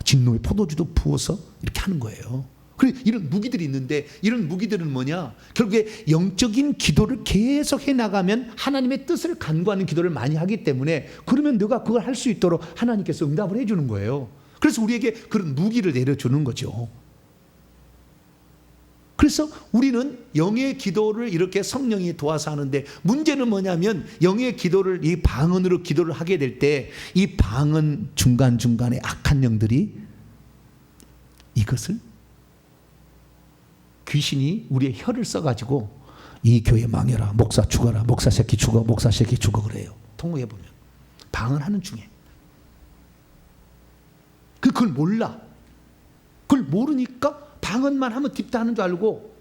[SPEAKER 1] 진노의 포도주도 부어서 이렇게 하는 거예요. 그리고 이런 무기들이 있는데 이런 무기들은 뭐냐? 결국에 영적인 기도를 계속 해나가면 하나님의 뜻을 간구하는 기도를 많이 하기 때문에 그러면 너가 그걸 할 수 있도록 하나님께서 응답을 해주는 거예요. 그래서 우리에게 그런 무기를 내려주는 거죠. 그래서 우리는 영의 기도를 이렇게 성령이 도와서 하는데 문제는 뭐냐면 영의 기도를 이 방언으로 기도를 하게 될 때 이 방언 중간중간에 악한 영들이 이것을 귀신이 우리의 혀를 써가지고 이 교회 망해라, 목사 죽어라, 목사 새끼 죽어, 목사 새끼 죽어 그래요. 통곡해 보면 방언하는 중에 그걸 몰라. 그걸 모르니까 방언만 하면 딥다 하는 줄 알고.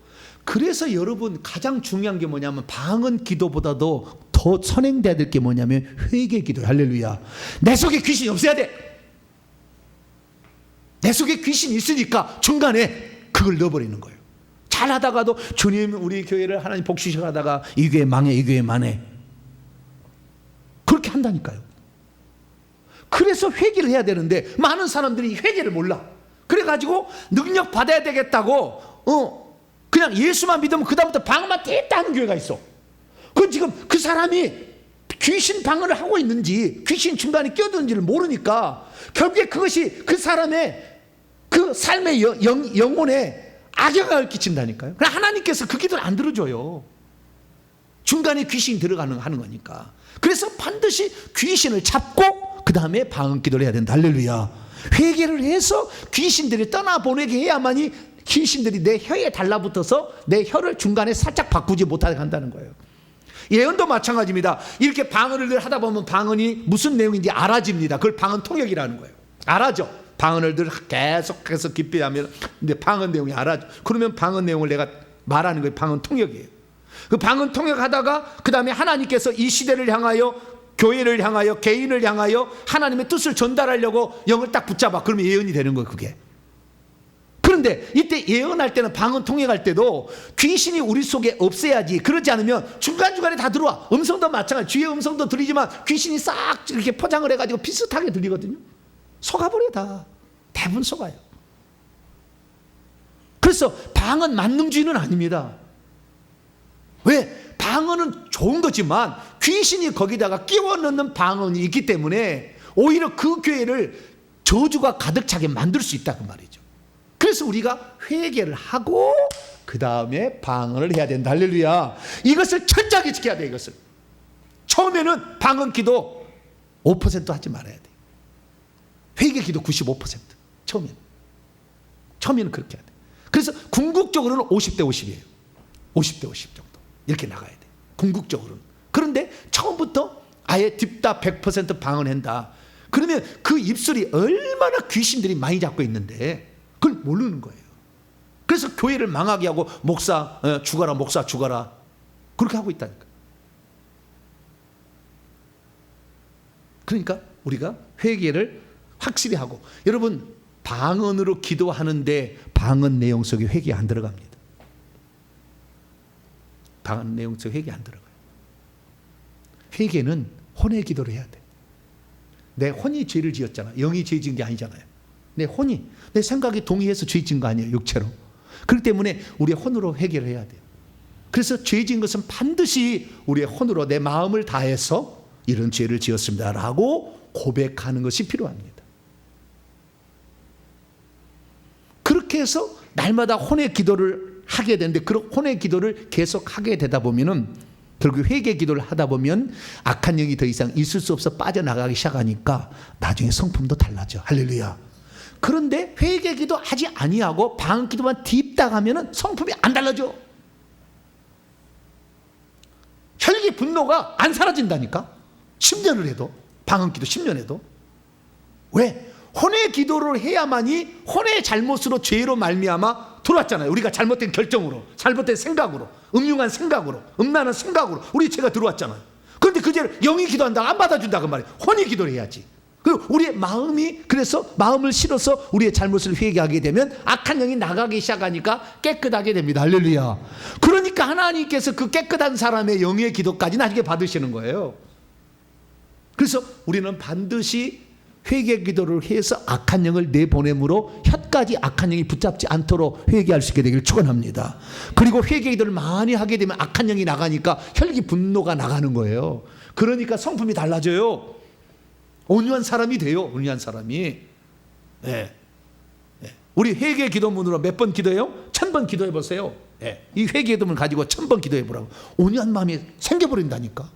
[SPEAKER 1] 그래서 여러분 가장 중요한 게 뭐냐면 방언 기도보다도 더 선행돼야 될 게 뭐냐면 회개 기도. 할렐루야. 내 속에 귀신이 없어야 돼. 내 속에 귀신이 있으니까 중간에 그걸 넣어버리는 거예요. 잘하다가도 주님 우리 교회를 하나님 복 주시고 하다가 이 교회 망해, 이 교회 망해, 그렇게 한다니까요. 그래서 회개를 해야 되는데 많은 사람들이 회개를 몰라. 그래가지고 능력 받아야 되겠다고 그냥 예수만 믿으면 그 다음부터 방언만 됐다 하는 교회가 있어. 그건 지금 그 사람이 귀신 방언을 하고 있는지 귀신 중간에 끼어드는지를 모르니까 결국에 그것이 그 사람의 그 삶의 영혼에 악영향을 끼친다니까요. 그러나 하나님께서 그 기도를 안 들어줘요. 중간에 귀신이 들어가는 하는 거니까. 그래서 반드시 귀신을 잡고 그 다음에 방언 기도를 해야 된다. 할렐루야. 회개를 해서 귀신들이 떠나보내게 해야만이 귀신들이 내 혀에 달라붙어서 내 혀를 중간에 살짝 바꾸지 못하게 한다는 거예요. 예언도 마찬가지입니다. 이렇게 방언을 하다 보면 방언이 무슨 내용인지 알아집니다. 그걸 방언 통역이라는 거예요. 알아죠. 방언을 계속해서 깊이 하면 근데 방언 내용이 알아죠. 그러면 방언 내용을 내가 말하는 거예요. 방언 통역이에요. 그 방언 통역하다가 그 다음에 하나님께서 이 시대를 향하여 교회를 향하여, 개인을 향하여 하나님의 뜻을 전달하려고 영을 딱 붙잡아. 그러면 예언이 되는 거예요, 그게. 그런데 이때 예언할 때는, 방언 통역할 때도 귀신이 우리 속에 없애야지. 그러지 않으면 중간중간에 다 들어와. 음성도 마찬가지. 주의 음성도 들리지만 귀신이 싹 이렇게 포장을 해가지고 비슷하게 들리거든요. 속아버려, 다. 대부분 속아요. 그래서 방언 만능주의는 아닙니다. 왜? 방언은 좋은 거지만 귀신이 거기다가 끼워 넣는 방언이 있기 때문에 오히려 그 교회를 저주가 가득 차게 만들 수 있다, 그 말이죠. 그래서 우리가 회개를 하고 그 다음에 방언을 해야 된다. 할렐루야. 이것을 철저하게 지켜야 돼. 이것을 처음에는 방언 기도 5% 하지 말아야 돼. 회개 기도 95%. 처음에는 그렇게 해야 돼. 그래서 궁극적으로는 50대 50이에요 50대 50 정도 이렇게 나가야 돼, 궁극적으로는. 그런데 처음부터 아예 딥다 100% 방언한다. 그러면 그 입술이 얼마나 귀신들이 많이 잡고 있는데 그걸 모르는 거예요. 그래서 교회를 망하게 하고 목사 죽어라, 목사 죽어라, 그렇게 하고 있다니까. 그러니까 우리가 회개를 확실히 하고, 여러분 방언으로 기도하는데 방언 내용 속에 회개 안 들어갑니다. 방언 내용 속에 회개 안 들어가요. 회개는 혼의 기도를 해야 돼. 내 혼이 죄를 지었잖아. 영이 죄 지은 게 아니잖아요. 내 혼이, 내 생각이 동의해서 죄 지은 거 아니에요, 육체로. 그렇기 때문에 우리의 혼으로 회개를 해야 돼요. 그래서 죄 지은 것은 반드시 우리의 혼으로 내 마음을 다해서 이런 죄를 지었습니다라고 고백하는 것이 필요합니다. 그렇게 해서 날마다 혼의 기도를 하게 되는데, 그 혼의 기도를 계속 하게 되다 보면은 결국 회개 기도를 하다 보면 악한 영이 더 이상 있을 수 없어 빠져나가기 시작하니까 나중에 성품도 달라져. 할렐루야. 그런데 회개 기도 하지 아니하고 방언 기도만 딥다 하면은 성품이 안 달라져. 혈기 분노가 안 사라진다니까. 10년을 해도, 방언 기도 10년 해도. 왜? 혼의 기도를 해야만이 혼의 잘못으로 죄로 말미암아 들어왔잖아요. 우리가 잘못된 결정으로, 잘못된 생각으로, 음흉한 생각으로, 음란한 생각으로 우리 죄가 들어왔잖아요. 그런데 그 죄를 영이 기도한다고 안 받아준다고 말이에요. 혼이 기도를 해야지. 그리고 우리의 마음이, 그래서 마음을 실어서 우리의 잘못을 회개하게 되면 악한 영이 나가기 시작하니까 깨끗하게 됩니다. 할렐루야. 그러니까 하나님께서 그 깨끗한 사람의 영의 기도까지 나중에 받으시는 거예요. 그래서 우리는 반드시 회개 기도를 해서 악한 영을 내보내므로 혀까지 악한 영이 붙잡지 않도록 회개할 수 있게 되기를 축원합니다. 그리고 회개 기도를 많이 하게 되면 악한 영이 나가니까 혈기 분노가 나가는 거예요. 그러니까 성품이 달라져요. 온유한 사람이 돼요. 온유한 사람이. 네. 네. 우리 회개 기도문으로 몇 번 기도해요? 1000번 기도해 보세요. 네. 이 회개 기도문 가지고 1000번 기도해 보라고. 온유한 마음이 생겨버린다니까.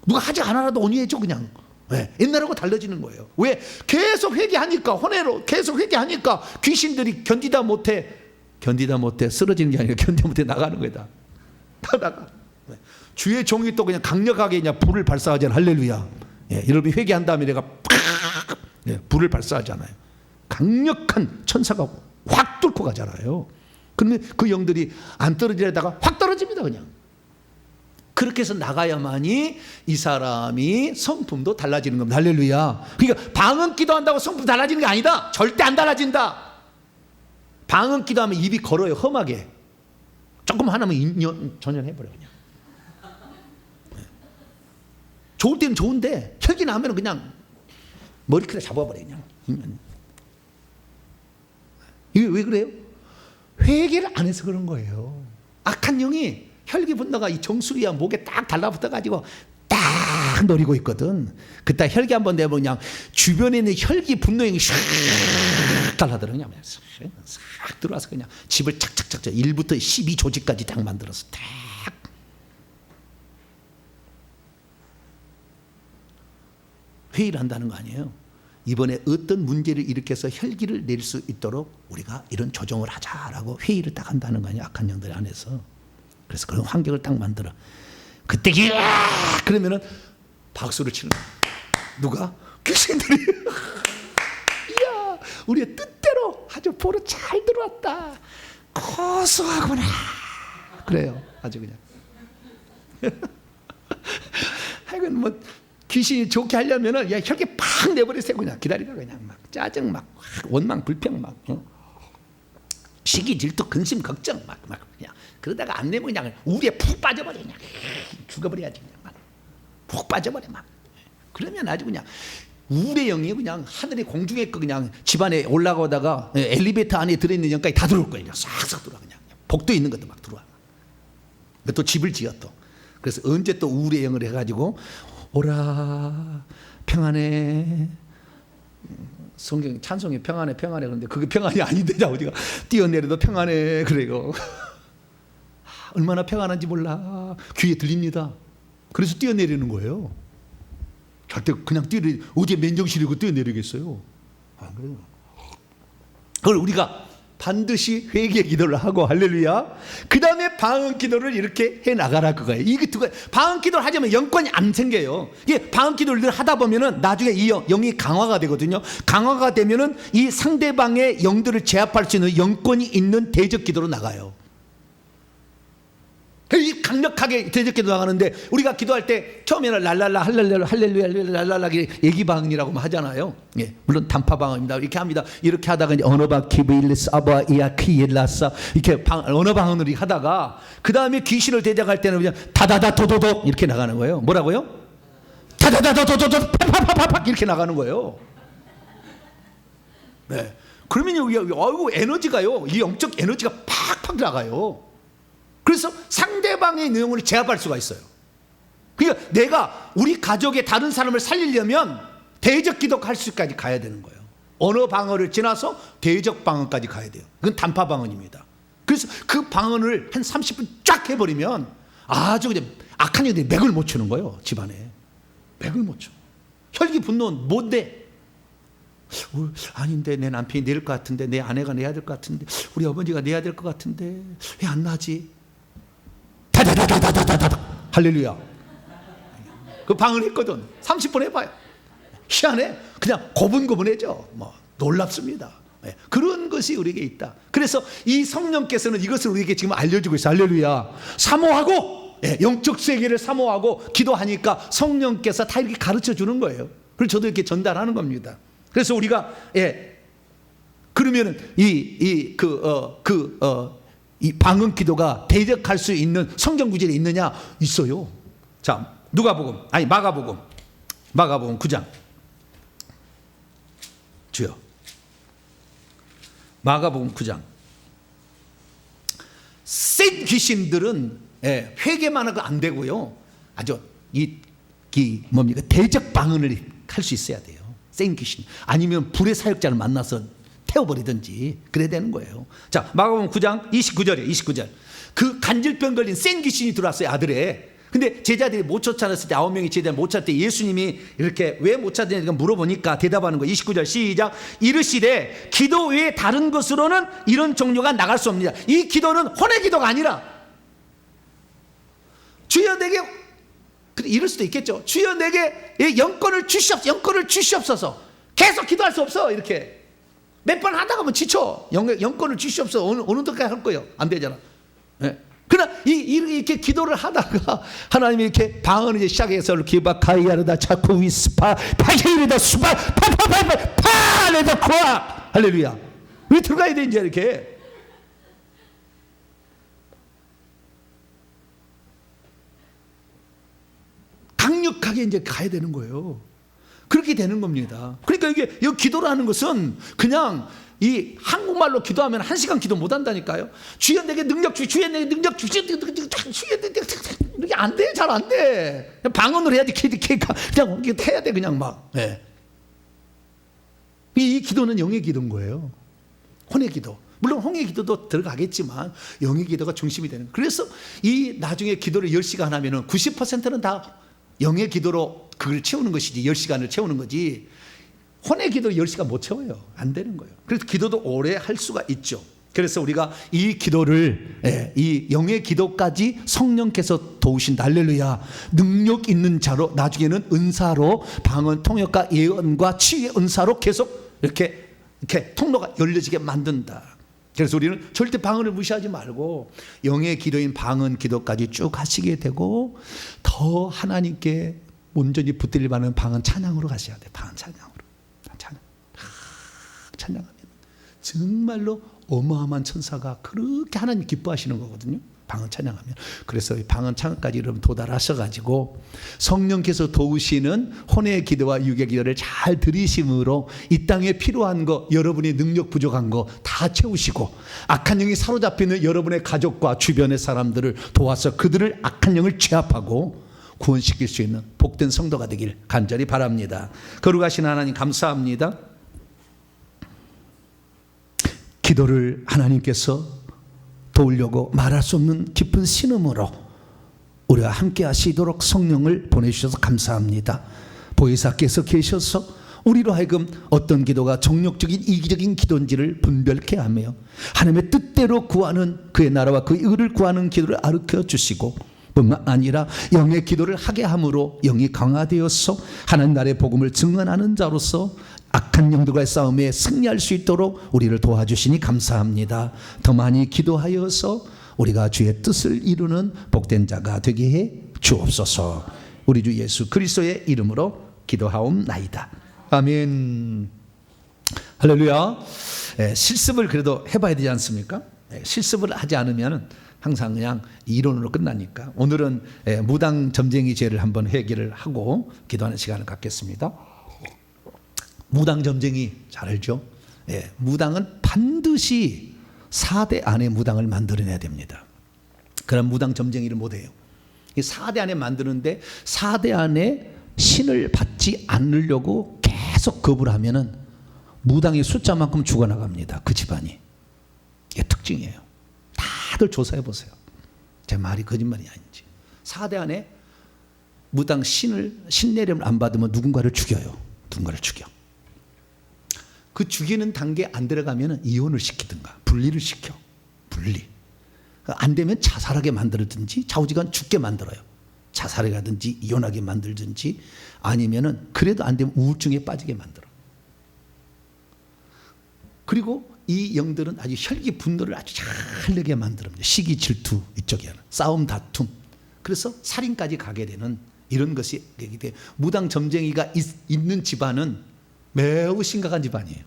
[SPEAKER 1] 누가 하지 않아도 온유해져 그냥. 네. 옛날하고 달라지는 거예요. 왜? 계속 회개하니까, 혼외로 계속 회개하니까 귀신들이 견디다 못해 쓰러지는 게 아니라 견디다 못해 나가는 거다. 다 나가. 네. 주의 종이 또 그냥 강력하게 그냥 불을 발사하잖아요. 할렐루야. 예, 여러분이 회개한 다음에 내가 팍 불을 발사하잖아요. 강력한 천사가 확 뚫고 가잖아요. 그러면 그 영들이 안 떨어지려다가 확 떨어집니다. 그냥. 그렇게 해서 나가야만이 이 사람이 성품도 달라지는 겁니다. 할렐루야. 그러니까 방언 기도한다고 성품 달라지는 게 아니다. 절대 안 달라진다. 방언 기도하면 입이 걸어요. 험하게. 조금 하나면 전염해버려 그냥. 좋을 때는 좋은데 혈기 나면 그냥 머리카락 잡아버려 그냥. 이게 왜 그래요? 회개를 안 해서 그런 거예요. 악한 영이 혈기 분노가 이 정수리와 목에 딱 달라붙어가지고 딱 노리고 있거든. 그때 혈기 한번 내면 그냥 주변에 있는 혈기 분노형이 샥 달라들어. 그냥 싹 들어와서 그냥 집을 착착착착 1부터 12조직까지 딱 만들어서 딱. 회의를 한다는 거 아니에요. 이번에 어떤 문제를 일으켜서 혈기를 낼 수 있도록 우리가 이런 조정을 하자라고 회의를 딱 한다는 거 아니에요. 악한 영들 안에서. 그래서 그런 환경을 딱 만들어. 그때 그러면은 박수를 치는 거야. 누가? 귀신들이. 이야, 우리의 뜻대로 아주 보러 잘 들어왔다. 고소하구나. 그래요. 아주 그냥. 하여간 뭐 귀신이 좋게 하려면은 야 혈기 팍 내버리세요. 그냥 기다리다 그냥 막 짜증 막 원망 불평 막 시기 질투 근심 걱정 막 그냥 그러다가 안 내면 그냥 우리에 푹 빠져버려. 그냥 죽어버려야지. 그냥 막 푹 빠져버려 막. 그러면 아주 그냥 우울의 영이 그냥 하늘의 공중에 그냥 집안에 올라가다가 엘리베이터 안에 들어있는 영까지 다 들어올 거예요. 싹싹 들어와. 그냥 복도 있는 것도 막 들어와. 또 집을 지어 또. 그래서 언제 또 우울의 영을 해가지고 오라 평안해. 성경 찬송이 평안해 평안해. 그런데 그게 평안이 아닌데 어디가 뛰어내려도 평안해 그래요. 얼마나 평안한지 몰라. 귀에 들립니다. 그래서 뛰어내리는 거예요. 절대 그냥 어제 맨정신이고 뛰어내리겠어요. 안 그래요. 그걸 우리가 반드시 회개 기도를 하고 할렐루야. 그 다음에 방언 기도를 이렇게 해 나가라 그거예요. 이게 두 가지. 방언 기도를 하자면 영권이 안 생겨요. 이게 방언 기도를 늘 하다 보면은 나중에 이 영이 강화가 되거든요. 강화가 되면은 이 상대방의 영들을 제압할 수 있는 영권이 있는 대적 기도로 나가요. 이 강력하게 대적 기도 나가는데 우리가 기도할 때 처음에는 랄랄라 할렐루야 랄랄라 얘기 방언이라고 하잖아요. 예, 물론 단파 방언입니다. 이렇게 합니다. 이렇게 하다가 이제 언어바 키빌리스 아바 이아키엘라사 이렇게 언어 방언을 하다가 그 다음에 귀신을 대적할 때는 그냥 다다다 도도도 이렇게 나가는 거예요. 뭐라고요? 다다다 도도도 파파파파 이렇게 나가는 거예요. 네, 그러면 여기 아이고 에너지가요. 이 영적 에너지가 팍팍 나가요. 그래서 상대방의 내용을 제압할 수가 있어요. 그러니까 내가 우리 가족의 다른 사람을 살리려면 대적 기도가 할 수까지 가야 되는 거예요. 언어 방언을 지나서 대적 방언까지 가야 돼요. 그건 단파 방언입니다. 그래서 그 방언을 한 30분 쫙 해버리면 아주 그냥 악한 영들이 맥을 못 추는 거예요. 집안에 맥을 못 쳐. 혈기 분노는 못 내. 아닌데 내 남편이 낼 것 같은데 내 아내가 내야 될 것 같은데 우리 어머니가 내야 될 것 같은데 왜 안 나지? 다다다다다다다다 할렐루야. 그 방언 했거든. 30분 해봐요. 희한해. 그냥 고분고분해져. 뭐 놀랍습니다. 네. 그런 것이 우리에게 있다. 그래서 이 성령께서는 이것을 우리에게 지금 알려주고 있어요. 할렐루야. 사모하고 영적 세계를 사모하고 기도하니까 성령께서 다 이렇게 가르쳐 주는 거예요. 그래서 저도 이렇게 전달하는 겁니다. 그래서 우리가 그러면은 이 방언 기도가 대적할 수 있는 성경 구절이 있느냐? 있어요. 자, 마가복음 9장. 주여. 마가복음 9장. 센 귀신들은 회개만 하고 안 되고요. 아주 뭡니까? 대적 방언을 할 수 있어야 돼요. 센 귀신. 아니면 불의 사역자를 만나서 태워버리든지 그래야 되는 거예요. 자, 마가복음 9장 29절이에요. 29절. 그 간질병 걸린 센 귀신이 들어왔어요. 아들에. 근데 제자들이 못 쫓아냈을 때 9명의 제자들이 못 찾을 때 예수님이 이렇게 왜 못 찾느냐 물어보니까 대답하는 거예요. 29절 시작. 이르시되 기도 외에 다른 것으로는 이런 종류가 나갈 수 없느냐. 이 기도는 혼의 기도가 아니라 주여 내게 이럴 수도 있겠죠. 주여 내게 영권을 주시옵소서. 계속 기도할 수 없어. 이렇게 몇 번 하다가 뭐 지쳐. 영권을 주시옵소서. 어느 때까지 할 거예요. 안 되잖아. 네. 그러나 이렇게 기도를 하다가 하나님이 이렇게 방언을 이제 시작해서 기바카이아르다 차쿠위스파 파히르다 수바 파파파파 파레다 코아 할렐루야. 왜 들어가야 돼 이제 이렇게. 강력하게 이제 가야 되는 거예요. 그렇게 되는 겁니다. 그러니까 이게 기도라는 것은 그냥 이 한국말로 기도하면 1시간 기도 못 한다니까요. 주여 내게 능력 주여 내게 능력 주여 내게 이게 안 돼. 잘 안 돼. 방언으로 해야지. 그냥 해야 돼. 그냥 막. 네. 이 기도는 영의 기도인 거예요. 혼의 기도. 물론 홍의 기도도 들어가겠지만 영의 기도가 중심이 되는 거예요. 그래서 이 나중에 기도를 10시간 하면은 90%는 다 영의 기도로 그걸 채우는 것이지 10시간을 채우는 거지 혼의 기도 10시간 못 채워요. 안 되는 거예요. 그래서 기도도 오래 할 수가 있죠. 그래서 우리가 이 기도를 이 영의 기도까지 성령께서 도우신다. 할렐루야. 능력 있는 자로 나중에는 은사로 방언 통역과 예언과 치유의 은사로 계속 이렇게 통로가 열려지게 만든다. 그래서 우리는 절대 방언을 무시하지 말고 영의 기도인 방언 기도까지 쭉 하시게 되고 더 하나님께 온전히 붙들릴 만한 방언 찬양으로 가셔야 돼. 방언 찬양으로. 찬양하면 정말로 어마어마한 천사가 그렇게 하나님 기뻐하시는 거거든요. 방언 찬양하면. 그래서 방언 찬양까지 여러분 도달하셔가지고 성령께서 도우시는 혼의 기도와 육의 기도를 잘 들이심으로 이 땅에 필요한 거, 여러분이 능력 부족한 거 다 채우시고, 악한 영이 사로잡히는 여러분의 가족과 주변의 사람들을 도와서 그들을 악한 영을 제압하고 구원시킬 수 있는 복된 성도가 되길 간절히 바랍니다. 거룩하신 하나님 감사합니다. 기도를 하나님께서 도우려고 말할 수 없는 깊은 신음으로 우리와 함께 하시도록 성령을 보내주셔서 감사합니다. 보혜사께서 계셔서 우리로 하여금 어떤 기도가 정욕적인 이기적인 기도인지를 분별케 하며 하나님의 뜻대로 구하는 그의 나라와 그의 의를 구하는 기도를 가르쳐 주시고, 뿐만 아니라 영의 기도를 하게 함으로 영이 강화되어서 하나님 나라의 복음을 증언하는 자로서 악한 영들과의 싸움에 승리할 수 있도록 우리를 도와주시니 감사합니다. 더 많이 기도하여서 우리가 주의 뜻을 이루는 복된 자가 되게 해 주옵소서. 우리 주 예수 그리스도의 이름으로 기도하옵나이다. 아멘. 할렐루야. 실습을 그래도 해봐야 되지 않습니까? 실습을 하지 않으면 항상 그냥 이론으로 끝나니까 오늘은 무당 점쟁이 죄를 한번 회개를 하고 기도하는 시간을 갖겠습니다. 무당 점쟁이 잘 알죠? 무당은 반드시 4대 안에 무당을 만들어내야 됩니다. 그럼 무당 점쟁이를 못해요. 이 4대 안에 만드는데 4대 안에 신을 받지 않으려고 계속 겁을 하면은 무당의 숫자만큼 죽어나갑니다. 그 집안이. 이게 특징이에요. 다들 조사해 보세요. 제 말이 거짓말이 아닌지. 4대 안에 무당 신내림을 안 받으면 누군가를 죽여요. 누군가를 죽여. 그 죽이는 단계 안 들어가면 이혼을 시키든가 분리를 시켜. 분리. 안 되면 자살하게 만들든지 좌우지간 죽게 만들어요. 자살하게 하든지 이혼하게 만들든지, 아니면은 그래도 안 되면 우울증에 빠지게 만들어. 그리고 이 영들은 아주 혈기 분노를 아주 잘 내게 만듭니다. 시기 질투 이쪽에는 싸움 다툼. 그래서 살인까지 가게 되는 이런 것이 되기 때문에 무당 점쟁이가 있는 집안은 매우 심각한 집안이에요.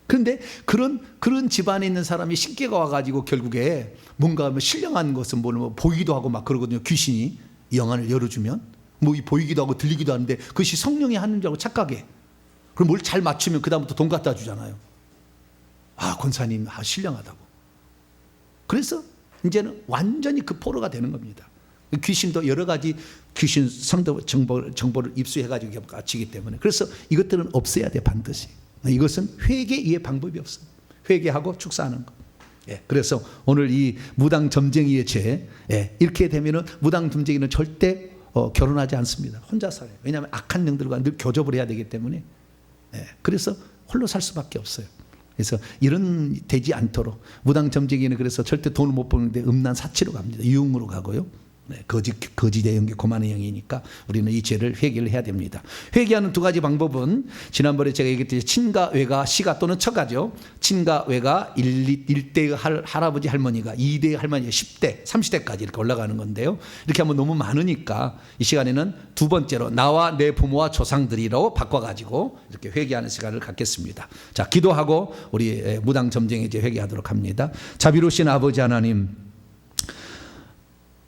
[SPEAKER 1] 그런데 그런 집안에 있는 사람이 신께가 와가지고 결국에 뭔가 신령한 것은 뭐 보이기도 하고 막 그러거든요. 귀신이 영안을 열어주면 뭐 보이기도 하고 들리기도 하는데 그것이 성령이 하는 줄 알고 착각해. 그럼 뭘 잘 맞추면 그 다음부터 돈 갖다 주잖아요. 아, 권사님 신령하다고. 그래서 이제는 완전히 그 포로가 되는 겁니다. 귀신도 여러 가지 귀신 성도 정보를 입수해가지고 갖추기 때문에, 그래서 이것들은 없애야 돼 반드시. 이것은 회개 이외에 방법이 없어요. 회개하고 축사하는 거. 그래서 오늘 이 무당 점쟁이의 죄, 이렇게 되면은 무당 점쟁이는 절대 결혼하지 않습니다. 혼자 살아요. 왜냐하면 악한 영들과 늘 교접을 해야 되기 때문에. 그래서 홀로 살 수밖에 없어요. 그래서 이런 되지 않도록 무당 점쟁이는 그래서 절대 돈을 못 버는데 음란 사치로 갑니다. 유흥으로 가고요. 거짓의 영이 고만의 영이니까 우리는 이 죄를 회개를 해야 됩니다. 회개하는 두 가지 방법은 지난번에 제가 얘기했듯이 친가, 외가, 시가 또는 처가죠. 친가, 외가 1대의 할아버지 할머니가 2대의 할머니가 10대, 30대까지 이렇게 올라가는 건데요. 이렇게 하면 너무 많으니까 이 시간에는 두 번째로 나와 내 부모와 조상들이로 바꿔가지고 이렇게 회개하는 시간을 갖겠습니다. 자, 기도하고 우리 무당 점쟁이 이제 회개하도록 합니다. 자비로우신 아버지 하나님,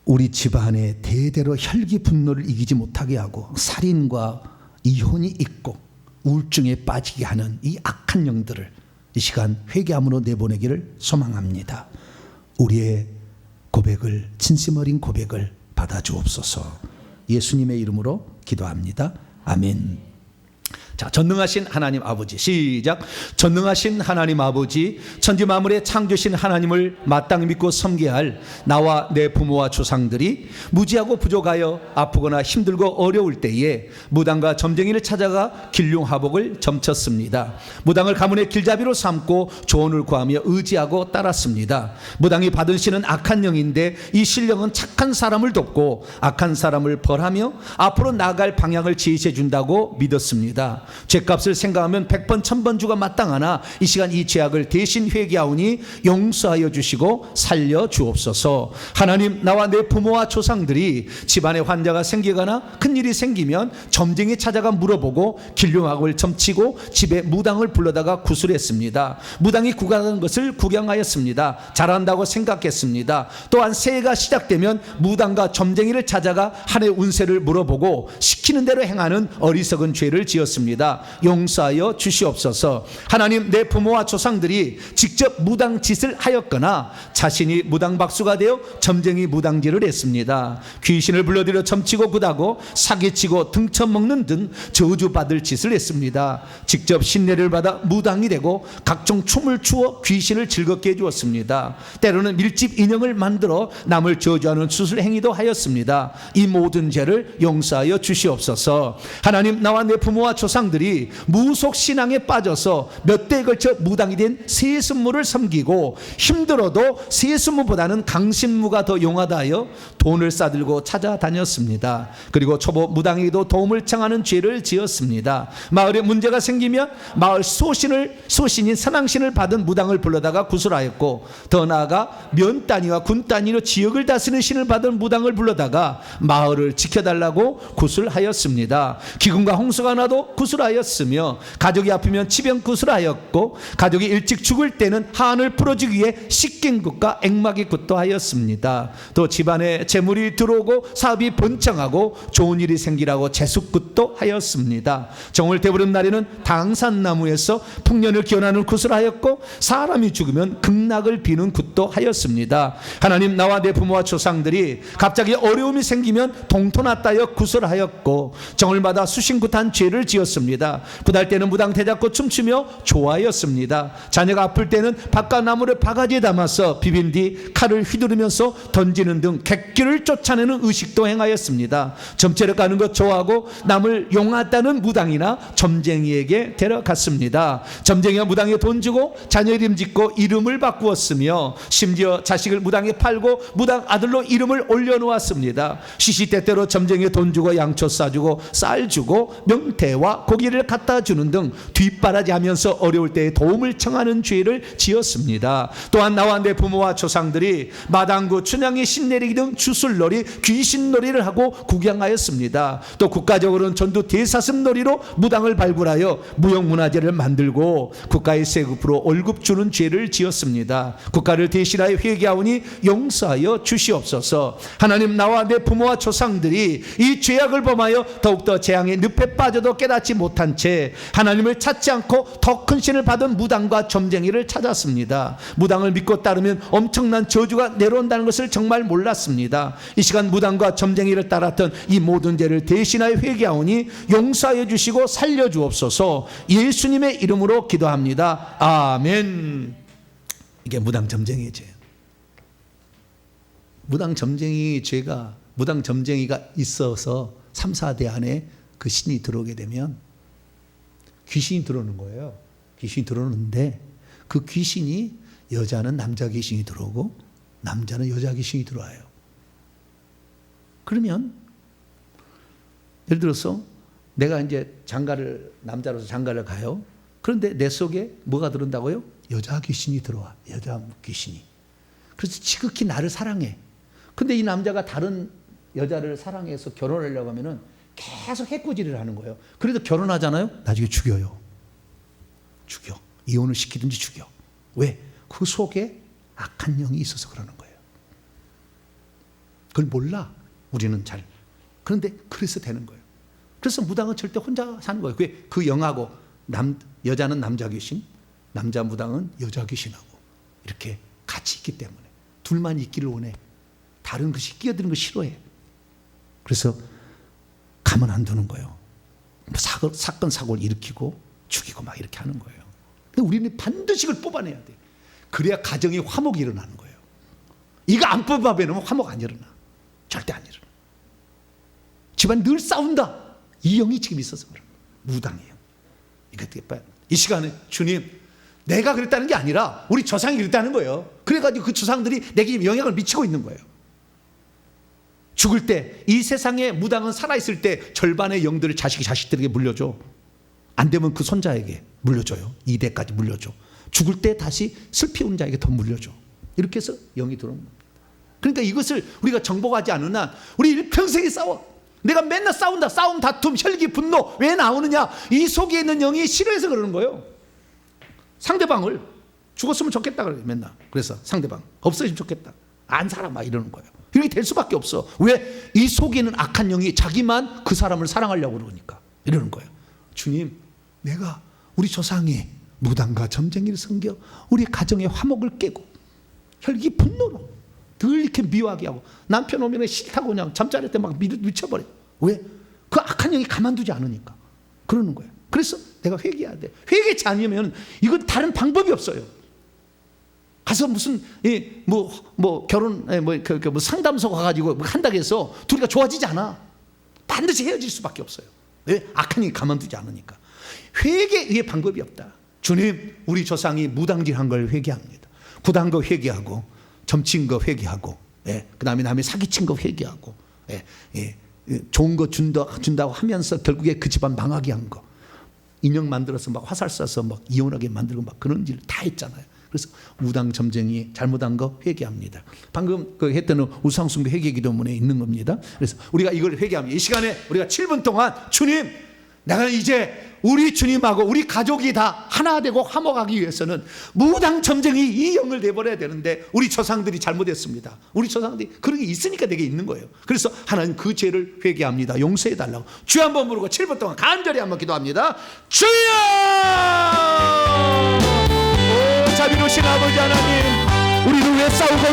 [SPEAKER 1] 우리 집안에 대대로 혈기 분노를 이기지 못하게 하고 살인과 이혼이 있고 우울증에 빠지게 하는 이 악한 영들을 이 시간 회개함으로 내보내기를 소망합니다. 우리의 고백을, 진심 어린 고백을 받아주옵소서. 예수님의 이름으로 기도합니다. 아멘. 자, 전능하신 하나님 아버지, 시작. 전능하신 하나님 아버지, 천지 만물의 창조신 하나님을 마땅히 믿고 섬겨야 할 나와 내 부모와 조상들이 무지하고 부족하여 아프거나 힘들고 어려울 때에 무당과 점쟁이를 찾아가 길흉하복을 점쳤습니다. 무당을 가문의 길잡이로 삼고 조언을 구하며 의지하고 따랐습니다. 무당이 받은 신은 악한 영인데 이 신령은 착한 사람을 돕고 악한 사람을 벌하며 앞으로 나아갈 방향을 제시해 준다고 믿었습니다. 죄값을 생각하면 100번 1000번 주가 마땅하나 이 시간 이 죄악을 대신 회개하오니 용서하여 주시고 살려 주옵소서. 하나님, 나와 내 부모와 조상들이 집안에 환자가 생기거나 큰일이 생기면 점쟁이 찾아가 물어보고 길흉악을 점치고 집에 무당을 불러다가 구술했습니다. 무당이 구가하는 것을 구경하였습니다. 잘한다고 생각했습니다. 또한 새해가 시작되면 무당과 점쟁이를 찾아가 한 해 운세를 물어보고 시키는 대로 행하는 어리석은 죄를 지었습니다. 용서하여 주시옵소서. 하나님, 내 부모와 조상들이 직접 무당 짓을 하였거나 자신이 무당 박수가 되어 점쟁이 무당질을 했습니다. 귀신을 불러들여 점치고 굿하고 사기치고 등쳐먹는 등 저주받을 짓을 했습니다. 직접 신뢰를 받아 무당이 되고 각종 춤을 추어 귀신을 즐겁게 해주었습니다. 때로는 밀집 인형을 만들어 남을 저주하는 수술 행위도 하였습니다. 이 모든 죄를 용서하여 주시옵소서. 하나님, 나와 내 부모와 조상들이 무속 신앙에 빠져서 몇 대에 걸쳐 무당이 된 세습무를 섬기고 힘들어도 세습무보다는 강신무가 더 용하다 하여 돈을 싸들고 찾아다녔습니다. 그리고 초보 무당에게도 도움을 청하는 죄를 지었습니다. 마을에 문제가 생기면 마을 소신인 선왕신을 받은 무당을 불러다가 구술하였고, 더 나아가 면 단위와 군 단위로 지역을 다스리는 신을 받은 무당을 불러다가 마을을 지켜달라고 구술하였습니다. 기근과 홍수가 나도 구술하였으며, 가족이 아프면 치병 구술하였고, 가족이 일찍 죽을 때는 한을 풀어주기 위해 식갱굿과 액마기굿도 하였습니다. 또 집안에 재물이 들어오고 사업이 번창하고 좋은 일이 생기라고 제숫굿도 하였습니다. 정월 대보름 날에는 당산나무에서 풍년을 기원하는 굿을 하였고, 사람이 죽으면 극락을 비는 굿도 하였습니다. 하나님, 나와 내 부모와 조상들이 갑자기 어려움이 생기면 동토났다여 굿을 하였고, 정월마다 수신굿한 죄를 지었습니다. 굿할 때는 무당 대잡고 춤추며 좋아하였습니다. 자녀가 아플 때는 바깥 나무를 바가지에 담아서 비빈 뒤 칼을 휘두르면서 던지는 등 객기를 쫓아내는 의식도 행하였습니다. 점체를 까는 것 좋아하고 남을 용하다는 무당이나 점쟁이에게 데려갔습니다. 점쟁이가 무당에 돈 주고 자녀 이름 짓고 이름을 바꾸었으며, 심지어 자식을 무당에 팔고 무당 아들로 이름을 올려놓았습니다. 시시때때로 점쟁이에 돈 주고 양초 싸주고 쌀 주고 명태와 고기를 갖다 주는 등 뒷바라지하면서 어려울 때에 도움을 청하는 죄를 지었습니다. 또한 나와 내 부모와 조상들이 마당구, 춘향이, 신내리기 등 주술놀이, 귀신놀이를 하고 구경하였습니다. 또 국가적으로는 전두 대사슴놀이로 무당을 발굴하여 무형문화재를 만들고 국가의 세금으로 월급 주는 죄를 지었습니다. 국가를 대신하여 회개하오니 용서하여 주시옵소서. 하나님, 나와 내 부모와 조상들이 이 죄악을 범하여 더욱더 재앙의 늪에 빠져도 깨닫지 못한 채 하나님을 찾지 않고 더 큰 신을 받은 무당과 점쟁이를 찾았습니다. 무당을 믿고 따르면 엄청난 저주가 내려온다는 것을 정말 몰랐습니다. 이 시간 무당과 점쟁이를 따랐던 이 모든 죄를 대신하여 회개하오니 용서하여 주시고 살려 주옵소서. 예수님의 이름으로 기도합니다. 아멘. 이게 무당 점쟁이의 죄. 무당 점쟁이 죄가, 무당 점쟁이가 있어서 3, 4대 안에 그 신이 들어오게 되면 귀신이 들어오는 거예요. 귀신이 들어오는데 그 귀신이, 여자는 남자 귀신이 들어오고 남자는 여자 귀신이 들어와요. 그러면 예를 들어서 내가 이제 남자로서 장가를 가요. 그런데 내 속에 뭐가 들어온다고요? 여자 귀신이 들어와. 여자 귀신이. 그래서 지극히 나를 사랑해. 근데 이 남자가 다른 여자를 사랑해서 결혼하려고 하면은 계속 해코지를 하는 거예요. 그래도 결혼하잖아요. 나중에 죽여요. 죽여. 이혼을 시키든지 죽여. 왜? 그 속에 악한 영이 있어서 그러는 거예요. 그걸 몰라. 우리는 잘. 그런데 그래서 되는 거예요. 그래서 무당은 절대 혼자 사는 거예요. 그 영하고 여자는 남자 귀신, 남자 무당은 여자 귀신하고 이렇게 같이 있기 때문에 둘만 있기를 원해. 다른 것이 끼어드는 거 싫어해. 그래서 가만 안 두는 거예요. 사건 사고를 일으키고 죽이고 막 이렇게 하는 거예요. 근데 우리는 반드시 그걸 뽑아내야 돼. 그래야 가정에 화목이 일어나는 거예요. 이거 안 뽑아내면 화목 안 일어나. 절대 안 일어나. 집안 늘 싸운다. 이 영이 지금 있어서 그래요. 무당이에요. 이 시간에 주님, 내가 그랬다는 게 아니라 우리 조상이 그랬다는 거예요. 그래가지고 그 조상들이 내게 영향을 미치고 있는 거예요. 죽을 때, 이 세상에 무당은 살아있을 때 절반의 영들을 자식들에게 물려줘. 안 되면 그 손자에게 물려줘요. 2대까지 물려줘. 죽을 때 다시 슬피운 자에게 더 물려줘. 이렇게 해서 영이 들어오는 겁니다. 그러니까 이것을 우리가 정복하지 않는 한 우리 일평생에 싸워. 내가 맨날 싸운다. 싸움, 다툼, 혈기, 분노 왜 나오느냐? 이 속에 있는 영이 싫어해서 그러는 거예요. 상대방을 죽었으면 좋겠다 그래요. 맨날. 그래서 상대방 없어지면 좋겠다. 안 살아 막 이러는 거예요. 이렇게 될 수밖에 없어. 왜? 이 속에 있는 악한 영이 자기만 그 사람을 사랑하려고 그러니까 이러는 거예요. 주님, 내가 우리 조상이 무당과 점쟁이를 섬겨 우리 가정의 화목을 깨고 혈기 분노로 늘 이렇게 미워하게 하고 남편 오면 싫다고 그냥 잠자리 때 막 미쳐버려. 왜? 그 악한 영이 가만두지 않으니까 그러는 거예요. 그래서 내가 회개해야 돼. 회개치 않으면 이건 다른 방법이 없어요. 가서 무슨 결혼 뭐 상담소 가가지고 뭐 한다고 해서 둘이가 좋아지지 않아. 반드시 헤어질 수밖에 없어요. 왜? 악한 영이 가만두지 않으니까. 회개의 방법이 없다. 주님, 우리 조상이 무당질한 걸 회개합니다. 구단 거 회개하고 점친 거 회개하고, 그 다음에 남의 사기친 거 회개하고, 좋은 거 준다고 하면서 결국에 그 집안 망하게 한 거, 인형 만들어서 막 화살 쏴서 막 이혼하게 만들고 막 그런 일 다 했잖아요. 그래서 무당 점쟁이 잘못한 거 회개합니다. 방금 그 했던 우상숭배 회개 기도문에 있는 겁니다. 그래서 우리가 이걸 회개합니다. 이 시간에 우리가 7분 동안 주님, 내가 이제 우리 주님하고 우리 가족이 다 하나 되고 화목하기 위해서는 무당 점쟁이 이 영을 내버려야 되는데 우리 조상들이 잘못했습니다. 우리 조상들이 그런 게 있으니까 내게 있는 거예요. 그래서 하나님 그 죄를 회개합니다. 용서해 달라고 주여 한번 부르고 7분 동안 간절히 한번 기도합니다. 주여! 오 자비로우신 아버지 하나님, 우리는 왜 싸우고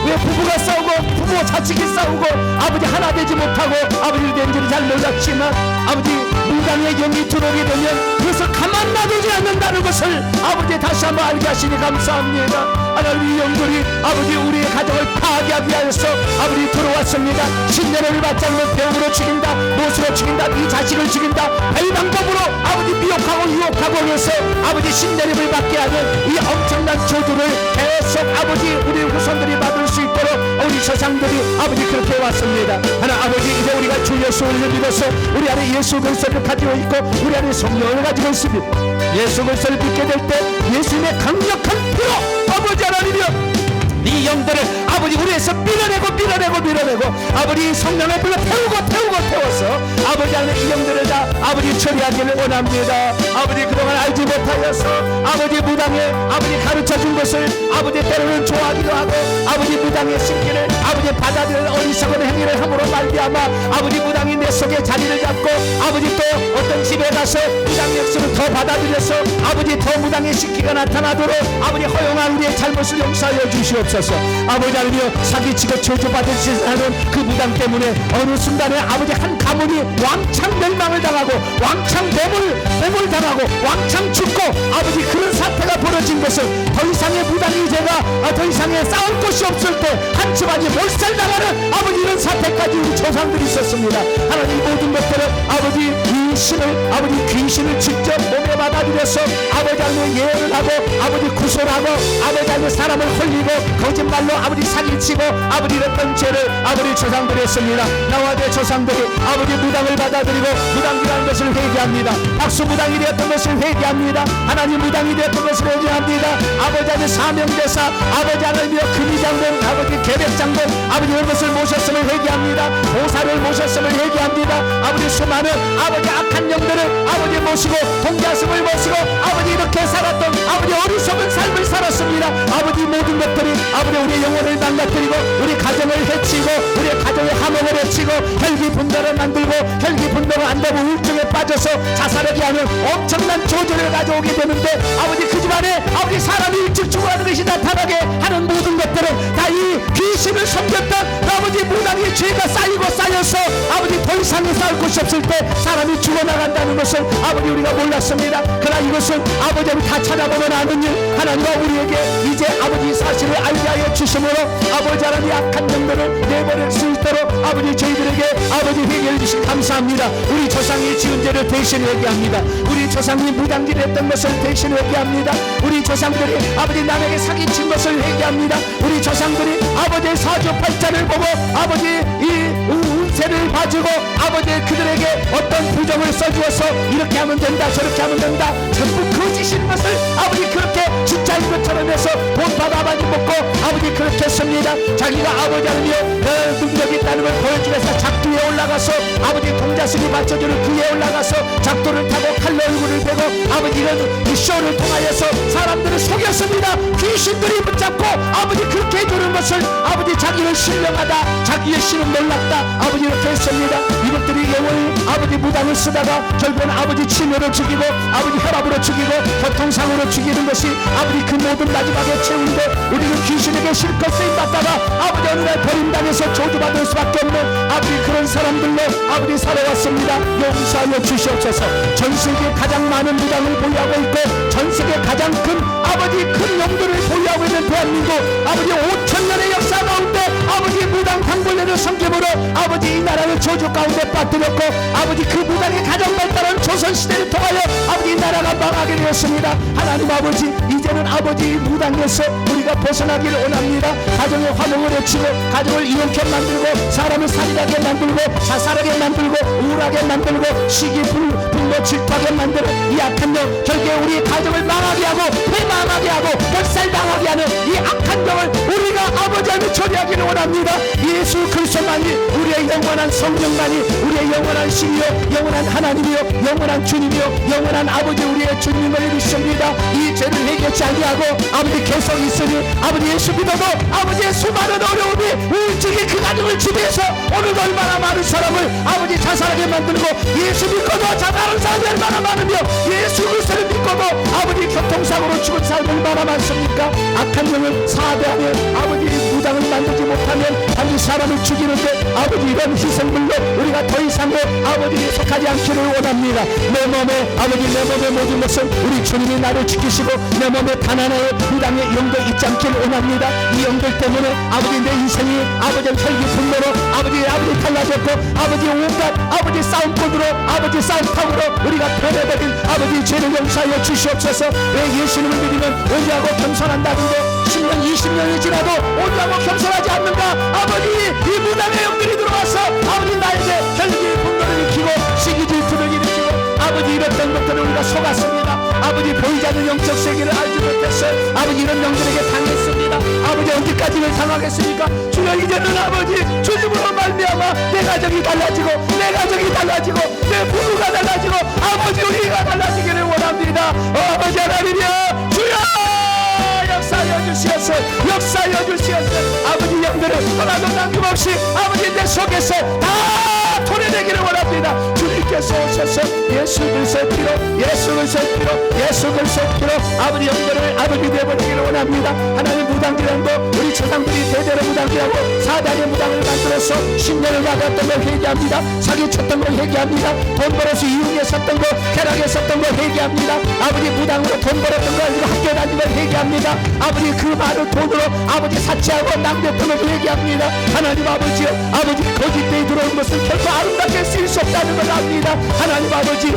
[SPEAKER 1] 왜 부부가 싸우고 부부와 자식이 싸우고 아버지 하나 되지 못하고 아버지를 된지를 잘 몰랐지만 아버지 무당의 영이 들어오게 되면 그래서 가만 놔두지 않는다는 것을 아버지 다시 한번 알게 하시니 감사합니다. 하나님, 이 영들이 아버지 우리의 가정을 파괴하기 위하여서 아버지 들어왔습니다. 신내를 받지 않는 병으로 죽인다, 못으로 죽인다, 네 자식을 죽인다, 이 방법으로 아버지 미혹하고 유혹하고 해서 아버지 신내림을 받게 하는 이 엄청난 저주를 계속 아버지 우리 후손들이 받을 수 있도록 우리 조상들이 아버지 그렇게 왔습니다. 하나 아버지, 이제 우리가 주 예수를 믿어서 우리 안에 예수 그리스도를 가지고 있고 우리 안에 성령을 가지고 있습니다. 예수 그리스도를 믿게 될 때 예수님의 강력한 피로 아버지 하나님이여 이 영들을 아버지 우리에서 밀어내고 아버지 성령을 불러 태워서 아버지 안에 이 영들을 다 아버지 처리하기를 원합니다. 아버지 그동안 알지 못하여서 아버지 무당의 아버지 가르쳐준 것을 아버지 때로는 좋아하기도 하고 아버지 무당의 신기를 아버지 받아들이는 어리석은 행위를 함으로 말미암아 아버지 무당이 내 속에 자리를 잡고 아버지 또 어떤 집에 가서 무당 역사를 더 받아들여서 아버지 더 무당의 신기가 나타나도록 아버지 허용한 우리의 잘못을 용서하여 주시옵소서. 아버지 하나님이여, 사기치고 저주받으시는 그 무당 때문에 어느 순간에 아버지 한 가문이 왕창 멸망을 당하고 왕창 매몰당하고 왕창 죽고 아버지 그런 사태가 벌어진 것은 더 이상의 무당이 제가 더 이상의 싸울 곳이 없을 때 한 집안이 몰살당하는 아버지 이런 사태까지 우리 조상들이 있었습니다. 하나님, 모든 것들은 아버지 이 신을 아버지 귀신을 직접 몸에 받아들여서 아버지 하나님 예언을 하고 아버지 구설하고 아버지 하나님 사람을 홀리고 거짓말로 아버지 사기치고 아버지 이랬던 죄를 아버지 조상들이 했습니다. 나와 내 조상들이 아버지 무당을 받아들이고 무당이라는 것을 회개합니다. 박수 무당이 되었던 것을 회개합니다. 하나님 무당이 되었던 것을 회개합니다. 아버지 하나님 사명대사 아버지 하나님 금이장군 아버지 계백장군 아버지 이런 것을 모셨음을 회개합니다. 보살을 모셨음을 회개합니다. 아버지 수많은 아버지 악한 영들을 아버지 모시고 동자승을 모시고 아버지 이렇게 살았던 아버지 어리석은 삶을 살았습니다. 아버지 모든 것들이 아버지 우리의 영혼을 망가뜨리고 우리 가정을 해치고 우리의 가정의 화목을 해치고 혈기 분노를 만들고 혈기 분노가 안 되고 우울증에 빠져서 자살하게 하는 엄청난 조절을 가져오게 되는데 아버지 그 집안에 아버지 사람이 일찍 죽어가는 것이 나타나게 하는 모든 것들은 다 이 귀신을 섬겼던 아버지 무당의 죄가 쌓여서 아버지 더 이상의 싸울 곳이 없을 때 사람이 죽어나간다는 것을 아버지 우리가 몰랐습니다. 그러나 이것은 아버지 다 찾아보면 아는 일 하나님과 우리에게 이제 아버지 사실을 알게 하여 주심으로 아버지 하나님 악한 영들을 내버릴 수 있도록 아버지 저희들에게 아버지 회개해 주신 감사합니다. 우리 조상이 지은 죄를 대신 회개합니다. 우리 조상이 무당질했던 것을 대신 회개합니다. 우리 조상들이 아버지 남에게 사기친 것을 회개합니다. 우리 조상들이 아버지의 사주팔자를 보고 아버지 이 권세를 봐주고 아버지 그들에게 어떤 부정을 써주어서 이렇게 하면 된다 저렇게 하면 된다 전부 거짓인 것을 아버지 그렇게 진짜인 것처럼 해서 돈 받아 많이 먹고 아버지 그렇게 했습니다. 자기가 아버지 하느며 능력이 있다는 걸 보여주면서 작두에 올라가서 아버지 동자승이 받쳐주는 그에 올라가서 작두를 타고 칼로 얼굴을 베고 아버지는 이 쇼를 통하여서 사람들을 속였습니다. 귀신들이 붙잡고 아버지 그렇게 해주는 것을 아버지 자기는 신령하다 자기의 신은 놀랐다 아버지 이렇게 했습니다. 이것들이 영원히 아버지 무당을 쓰다가 결국은 아버지 치매로 죽이고 아버지 혈압으로 죽이고 교통상으로 죽이는 것이 아버지 그 모든 마지막에 채우는데 우리는 귀신에게 실컷 쓰임받다가 아버지 어느 날 버림당해서 저주받을 수밖에 없는 아버지 그런 사람들로 아버지 살아왔습니다. 용서하여 주시옵소서. 전세계 가장 많은 무당을 보유하고 있고 전세계 가장 큰 아버지 큰 영도를 보유하고 있는 대한민국 아버지 5천년의 역사 가운데 아버지 무당 단골레를 섬김으로 아버지 이 나라를 저주 가운데 빠뜨렸고 아버지 그 무당의 가정 발달한 조선시대를 통하여 아버지 이 나라가 망하게 되었습니다. 하나님 아버지 이제는 아버지 무당에서 우리가 벗어나기를 원합니다. 가정의 화목을 해치고 가정을 이혼케 만들고 사람을 살인하게 만들고 자살하게 만들고 우울하게 만들고 시기 분노 질투하게 만드는 이 악한 영 결국에 우리 가정을 망하게 하고 회망하게 하고 몰살당하게 하는 이 악한 영을 우리가 아버지 하며 처리하기를 원합니다. 예수 그리스도만이 우리의 영원한 성령만이 우리의 영원한 신이요 영원한 하나님이요 영원한 주님이요 영원한 아버지 우리의 주님을 믿습니다. 이 죄를 해결치 아니하고 아버지 계속 있으니 아버지 예수 믿어도 아버지의 수많은 어려움이 우울증이 그 가정을 지배해서 오늘 얼마나 많은 사람을 아버지 자살하게 만들고 예수 믿고도 자살하는 사람이 얼마나 많으며 예수 그리스도를 믿고도 아버지 교통사고로 죽은 사람이 얼마나 많습니까? 악한 영을 사대하면 아버지 무당을 만들지 못하면 반드시 사람을 죽이는데 아버지 이런 희생물로 우리가 더 이상의 아버지에 속하지 않기를 원합니다. 내 몸에 아버지 내 몸의 모든 것은 우리 주님이 나를 지키시고 내 몸에 단 하나의 무당의 영도 있지 않기를 원합니다. 이 영들 때문에 아버지 내 인생이 아버지 혈기 분노로 아버지 달라졌고 아버지 온갖 아버지 싸움꾼으로 아버지 싸움탕으로 우리가 변해버린 아버지 죄를 용서하여 주시옵소서. 왜 예수님을 믿으면 온유하고 겸손한다는데 10년 20년이 지나도 온유하고 겸손하지 않는가? 아버지 이 무당의 영들이 들어와서 아버지 나에게 혈기 분노를 일으키고 시기 질투를 일으키고 아버지 이랬던 것들을 우리가 속았습니다. 아버지 보이지 않는 영적 세계를 알지 못했어요. 아버지 이런 영들에게 당했습니다. 아버지 언제까지를 당하겠습니까? 주여 이제는 아버지 주님으로 말미암아 내 가정이 달라지고 내 가정이 달라지고 내 부부가 달라지고 아버지 우리가 달라지기를 원합니다. 아버지 하나님이여 주여 역사하여 주시옵소서. 역사하여 주시옵소서. 아버지 영들을 하나도 남김없이 아버지 내 속에서 다 토해내기를 원합니다. 주님께서 오셔서 예수 그리스도의 피로 예수 그리스도의 피로 예수 그리스도의 피로 아버지 영들을 아버지 내버리기를 원합니다. 하나님 무당들도 우리 조상들이 대대로 무당들하고 사단의 무당을 만들어서 10년을 나갔던 걸 회개합니다. 사기쳤던 걸 회개합니다. 돈 벌어서 이용했었던 거 쾌락했었던 걸 회개합니다. 아버지 무당으로 돈 벌었던 걸 가지고 학교 다닌 걸 회개합니다. 아버지 그 많은 돈으로 아버지 사치하고 낭비했던 걸 회개합니다. 하나님 아버지요 아버지 거짓되이 들어온 것은 결코 아름답게 쓰일 수 없다는 걸 압니다. 하나님 아버지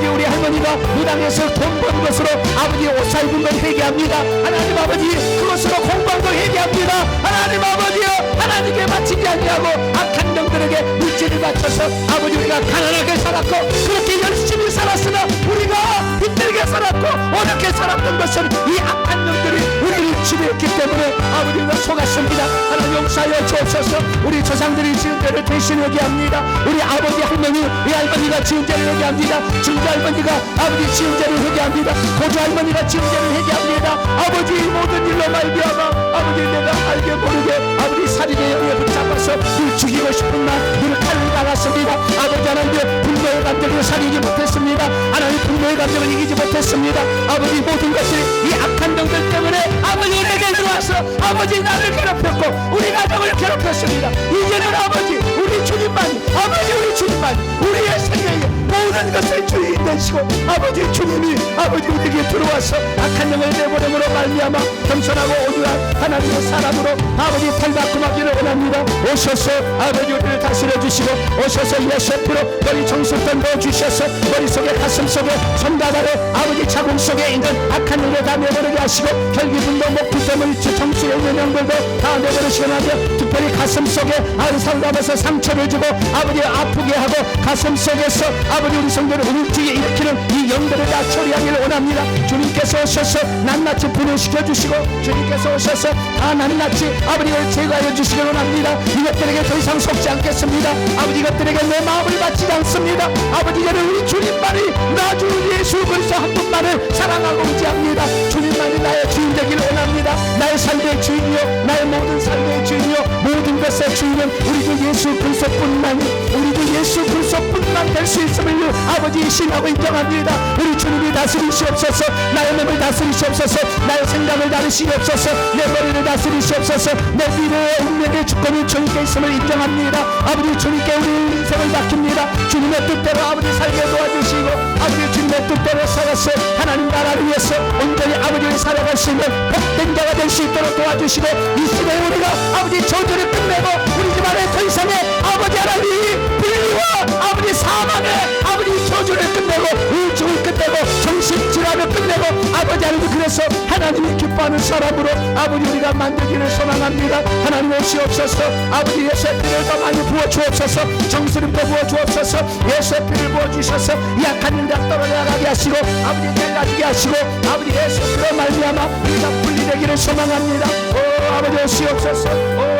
[SPEAKER 1] 우리 할머니가 무당에서 돈 번 것으로 아버지 옷 사 입은 걸 회개합니다. 하나님 아버지 그것으로 공부한 걸 회개합니다. 하나님 아버지요 하나님께 바치지 아니하고 악한 영들에게 물질을 바쳐서 아버지 우리가 가난하게 살았고 그렇게 열심히 살았으나 우리가 힘들게 살았고 어렵게 살았던 것은 이 악한 영들이 우리를 지배했기 때문에 아버지가 속았습니다. 하나님 용서하여 주옵소서. 우리 조상들이 지은 죄를 대신 회개합니다. 우리 아버지 할머니 우리 할머니가 지은 죄를 회개합니다. 증조 할머니가 아버지 지은 죄를 회개합니다. 고조 할머니가 지은 죄를 회개합니다. 아버지 모든 일로 말미암아 아버지 내가 알게 모르게 아버지 살인의 영에 붙잡아서 늘 죽이고 싶은 날 늘 칼을 당했습니다. 아버지 하나님 분노의 감정을 살리지 못했습니다. 하나님 분노의 감정을 이기지 못했습니다. 아버지 모든 것들이 이 악한 영들 때문에 아버지 우리에게 들어와서 아버지 나를 괴롭혔고 우리 가정을 괴롭혔습니다. 이제는 아버지 우리 주님만 아버지 우리 주님만 우리의 생명에 모든 것의 주인 되시고 아버지 주님이 아버지 우리에게 들어와서 악한 영을 내보냄으로 말미암아 겸손하고 온유한 하나님의 사람으로 아버지 탈바꿈하기를 원합니다. 오셔서 아버지 우리를 다스려 주시고 오셔서 예수의 피로 머리 정수던 넣어주셔서 머릿속에 가슴속에 손바닥에 아버지 자궁 속에 있는 악한 영을 다 내버리게 하시고 혈기분도 목부터 정수에 있는 영들도 다 내버리시고 나서 특별히 가슴속에 살감에서 상처를 주고 아버지 아프게 하고 가슴속에서 아버지 우리 성도를 움직이게 일으키는 이 영들을 다 처리하기를 원합니다. 주님께서 오셔서 낱낱이 분해시켜 주시고 주님께서 오셔서 다 낱낱이 아버지를 제거하여 주시기를 원합니다. 이것들에게 더 이상 속지 않겠습니다. 아버지 이것들에게 내 마음을 바치지 않습니다. 아버지 이제는 우리 주님만이 나 주 예수 그리스도 한 분만을 사랑하고 의지합니다. 주님만이 나의 주인 되기를 원합니다. 나의 삶의 주인이요 나의 모든 삶의 주인이요 모든 것의 주인은 우리 주 예수 그리스도뿐만이 우리 주 예수 그리스도뿐만 될 수 있음을 아버지 신하고 인정합니다. 우리 주님이 다스리시옵소서. 나의 몸을 다스리시옵소서. 나의 생각을 다스리시옵소서. 내 머리를 다스리시옵소서. 내 미래의 운명의 주권이 주님께 있음을 인정합니다. 아버지 주님께 우리 인생을 맡깁니다. 주님의 뜻대로 아버지 살게 도와주시고 아버지 주님의 뜻대로 살아서 하나님 나라를 위해서 온전히 아버지를 살아갈 수 있는 복된 자가 될 수 있도록 도와주시고 이 시대에 우리가 아버지 저주를 끝내고 우리 집안에 더 이상의 아버지 하나님 불의와 아버지 사망의 아버지 저주를 끝내고 우주를 끝내고 정신질환을 끝내고 아버지 하나님 그래서 하나님이 기뻐하는 사람으로 아버지 우리가 만들기를 소망합니다. 하나님 오시옵소서. 아버지 예수의 피를 더 많이 부어주옵소서. 정수를 더 부어주옵소서. 예수의 피를 부어주셔서 약한 일다 떨어져나가게 하시고 아버지 떼가지게 하시고 아버지 예수의 피로 말미암아 우리가 분리되기를 소망합니다. 오 아버지 오시옵소서.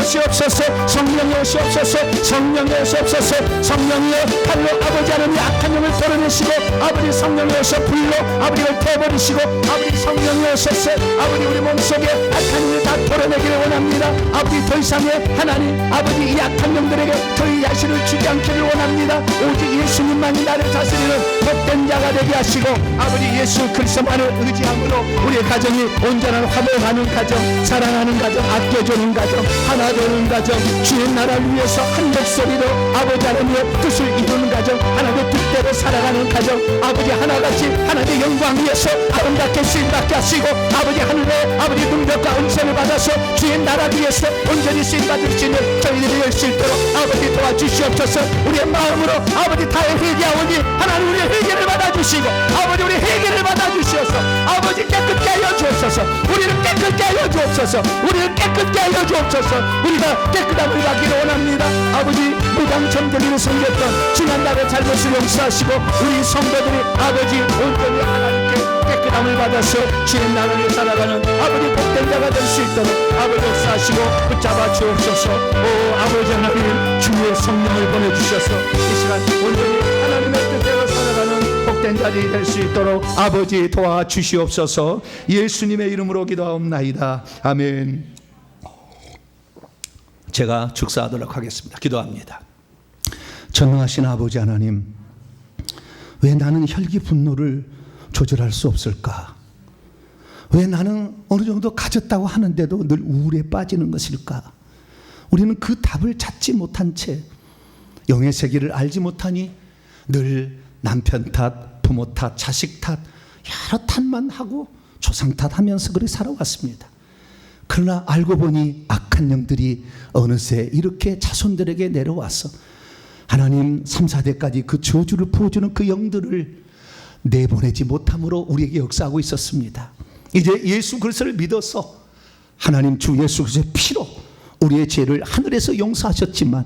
[SPEAKER 1] 오시옵소서. 성령이 오시옵소서. 성령이 오시옵소서. 성령이여 칼로 아버지 하나님 악한 영을 털어내시고 아버지 성령이 오셔 불로 아버지를 태워버리시고 아버지 성령이 오셔서 아버지 우리 몸속에 악한 영을 다 털어내기를 원합니다. 아버지 더 이상의 하나님 아버지 이 악한 영들에게 저희 야신을 주지 않기를 원합니다. 오직 예수님만이 나를 다스리는 복된 자가 되게 하시고 아버지 예수 그리스도만을 의지함으로 우리의 가정이 온전한 화목하는 가정 사랑하는 가정 아껴주는 가정 하나 되는 가정 주의 나라를 위해서 한 목소리로 아버지 하나님의 뜻을 이루는 가정 하나님의 뜻대로 살아가는 가정 아버지 하나같이 하나님의 영광 위해서 아름답게 쓰임받게 하시고 아버지 하늘의 아버지 능력과 은혜를 받아서 주의 나라 위해서 온전히 쓰임받을 수 있는 저희들이 될 수 있도록 아버지 도와주시옵소서. 우리의 마음으로 아버지 다해 회개하오니 하나님 우리의 회개를 받아주시고 아버지 우리 회개를 받아주시옵소서. 아버지 깨끗게 하여 주옵소서. 우리를 깨끗게 하여 주옵소서. 우리를 깨끗게 하여 주옵소서. 우리가 깨끗함을 받기를 원합니다. 아버지 무당천대기를 섬겼던 지난날의 잘못을 용서하시고 우리 성도들이 아버지 온전히 하나님께 깨끗함을 받아서 주의 나라를 살아가는 아버지 복된 자가 될 수 있도록 아버지 역사하시고 붙잡아 주옵소서. 오 아버지 하나님 주의 성령을 보내주셔서 이 시간 온전히 하나님의 뜻대로 살아가는 복된 자들이 될 수 있도록 아버지 도와주시옵소서. 예수님의 이름으로 기도하옵나이다. 아멘. 제가 축사하도록 하겠습니다. 기도합니다. 전능하신 아버지 하나님, 왜 나는 혈기 분노를 조절할 수 없을까? 왜 나는 어느 정도 가졌다고 하는데도 늘 우울에 빠지는 것일까? 우리는 그 답을 찾지 못한 채 영의 세계를 알지 못하니 늘 남편 탓, 부모 탓, 자식 탓 여러 탓만 하고 조상 탓하면서 그렇게 살아왔습니다. 그러나 알고 보니 악한 영들이 어느새 이렇게 자손들에게 내려와서 하나님 3, 4대까지 그 저주를 부어주는 그 영들을 내보내지 못함으로 우리에게 역사하고 있었습니다. 이제 예수 그리스도를 믿어서 하나님 주 예수 그리스도의 피로 우리의 죄를 하늘에서 용서하셨지만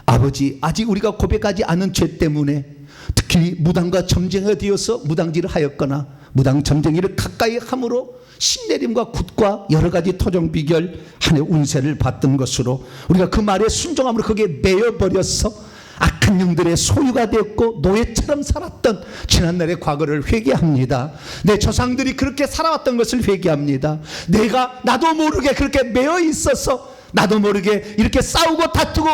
[SPEAKER 1] 아버지 아직 우리가 고백하지 않은 죄 때문에 특히 무당과 점쟁이가 되어서 무당질을 하였거나 무당 점쟁이를 가까이 함으로 신내림과 굿과 여러 가지 토종 비결 한해 운세를 받던 것으로 우리가 그 말에 순종함으로 거기에 매여버려서 악한 영들의 소유가 되었고 노예처럼 살았던 지난날의 과거를 회개합니다. 내 조상들이 그렇게 살아왔던 것을 회개합니다. 나도 모르게 그렇게 매여 있어서 나도 모르게 이렇게 싸우고 다투고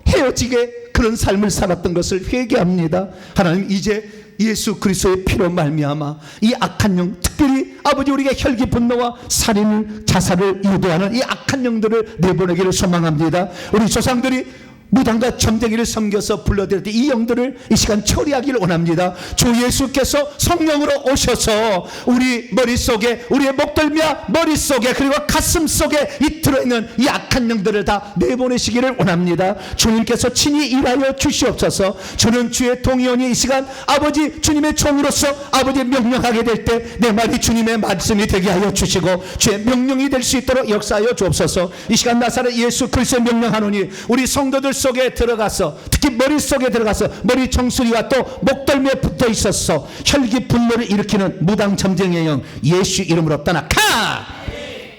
[SPEAKER 1] 헤어지게 그런 삶을 살았던 것을 회개합니다. 하나님 이제 예수 그리스도의 피로 말미암아 이 악한 영, 특별히 아버지 우리가 혈기 분노와 살인을 자살을 유도하는 이 악한 영들을 내보내기를 소망합니다. 우리 조상들이 무당과 점쟁이를 섬겨서 불러들일 때 이 영들을 이 시간 처리하기를 원합니다. 주 예수께서 성령으로 오셔서 우리 머릿속에, 우리의 목덜미와 머릿속에, 그리고 가슴 속에 이 들어있는 이 악한 영들을 다 내보내시기를 원합니다. 주님께서 친히 일하여 주시옵소서. 저는 주의 동의원이 이 시간 아버지 주님의 종으로서 아버지 명령하게 될 때 내 말이 주님의 말씀이 되게 하여 주시고 주의 명령이 될 수 있도록 역사하여 주옵소서. 이 시간 나사렛 예수 그리스도의 명령하노니 우리 성도들 속에 들어가서, 특히 머릿속에 들어가서 머리 정수리와 또 목덜미에 붙어 있어서 혈기 분노를 일으키는 무당 점쟁이의 영 예수 이름으로 떠나가.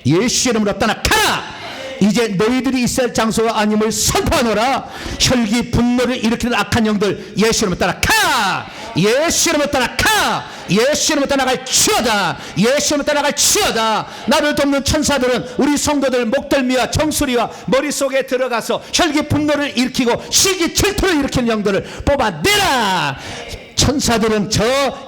[SPEAKER 1] 예수 이름으로 떠나가. 이제 너희들이 있어야 할 장소가 아님을 선포하노라. 혈기 분노를 일으키는 악한 영들 예수 이름으로 떠나가. 예수 이름으로 떠나가. 예수 이름으로 떠나갈 치어다. 예수 이름으로 떠나갈 치어다. 나를 돕는 천사들은 우리 성도들 목덜미와 정수리와 머릿속에 들어가서 혈기 분노를 일으키고 시기 질투를 일으키는 영들을 뽑아내라. 천사들은 저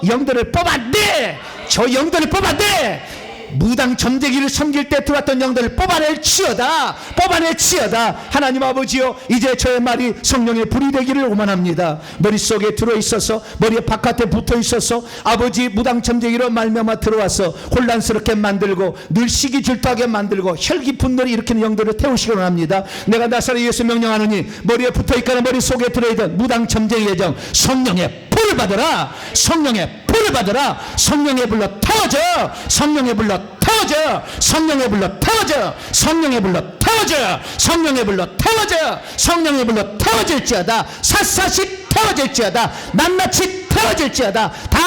[SPEAKER 1] 영들을 뽑아내. 저 영들을 뽑아내. 무당 점쟁이를 섬길 때 들어왔던 영들을 뽑아낼 치어다. 뽑아낼 치어다. 하나님 아버지요, 이제 저의 말이 성령의 불이 되기를 원합니다. 머릿속에 들어있어서, 머리 바깥에 붙어있어서 아버지 무당 점쟁이로 말미암아 들어와서 혼란스럽게 만들고 늘 시기 질투하게 만들고 혈기 분노를 일으키는 영들을 태우시기 원합니다. 내가 나사렛 예수 명령하노니 머리에 붙어있거나 머릿속에 들어있던 무당 점쟁이의 정 성령의 불을 받으라. 성령의 불을 받으라. 성령의 불로 터져. 성령의 불로 터져. 성령의 불로 터져. 성령의 불로 터져. 성령의 불로 터져. 성령의 불로 터질지어다. 샅샅이 터질지어다. 낱낱이 터질지어다. 다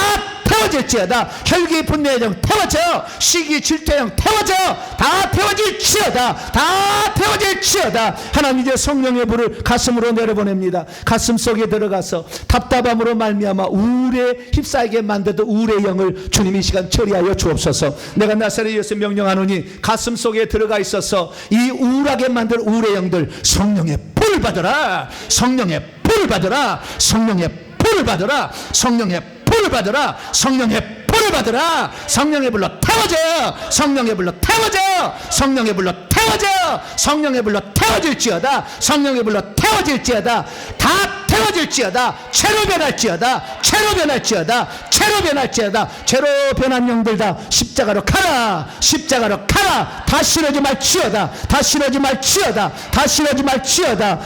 [SPEAKER 1] 태워질지어다. 혈기 분노의 영 태워져. 시기 질투의 영 태워져. 다 태워질지어다. 다 태워질지어다. 하나님 이제 성령의 불을 가슴으로 내려보냅니다. 가슴 속에 들어가서 답답함으로 말미암아 우울에 휩싸이게 만드던 우울의 영을 주님이 이 시간 처리하여 주옵소서. 내가 나사렛 예수 명령하노니 가슴 속에 들어가 있어서 이 우울하게 만든 우울의 영들 성령의 불을 받으라. 성령의 불을 받으라. 성령의 불을 받으라. 성령의 불을 받으라. 성령의 불을 받으라. 성령의 불로 태워져. 성령의 불로 태워져. 성령의 불로 태워져. 성령의 불로 태워질지어다. 성령의 불로 태워질지어다. 다 태워질지어다. 채로 변할지어다. 채로 변할지어다. 채로 변할지어다. 채로 변한 영들 다 십자가로 가라. 십자가로 가라. 다 실어지 말지어다. 다 실어지 말지어다. 다 실어지 말지어다.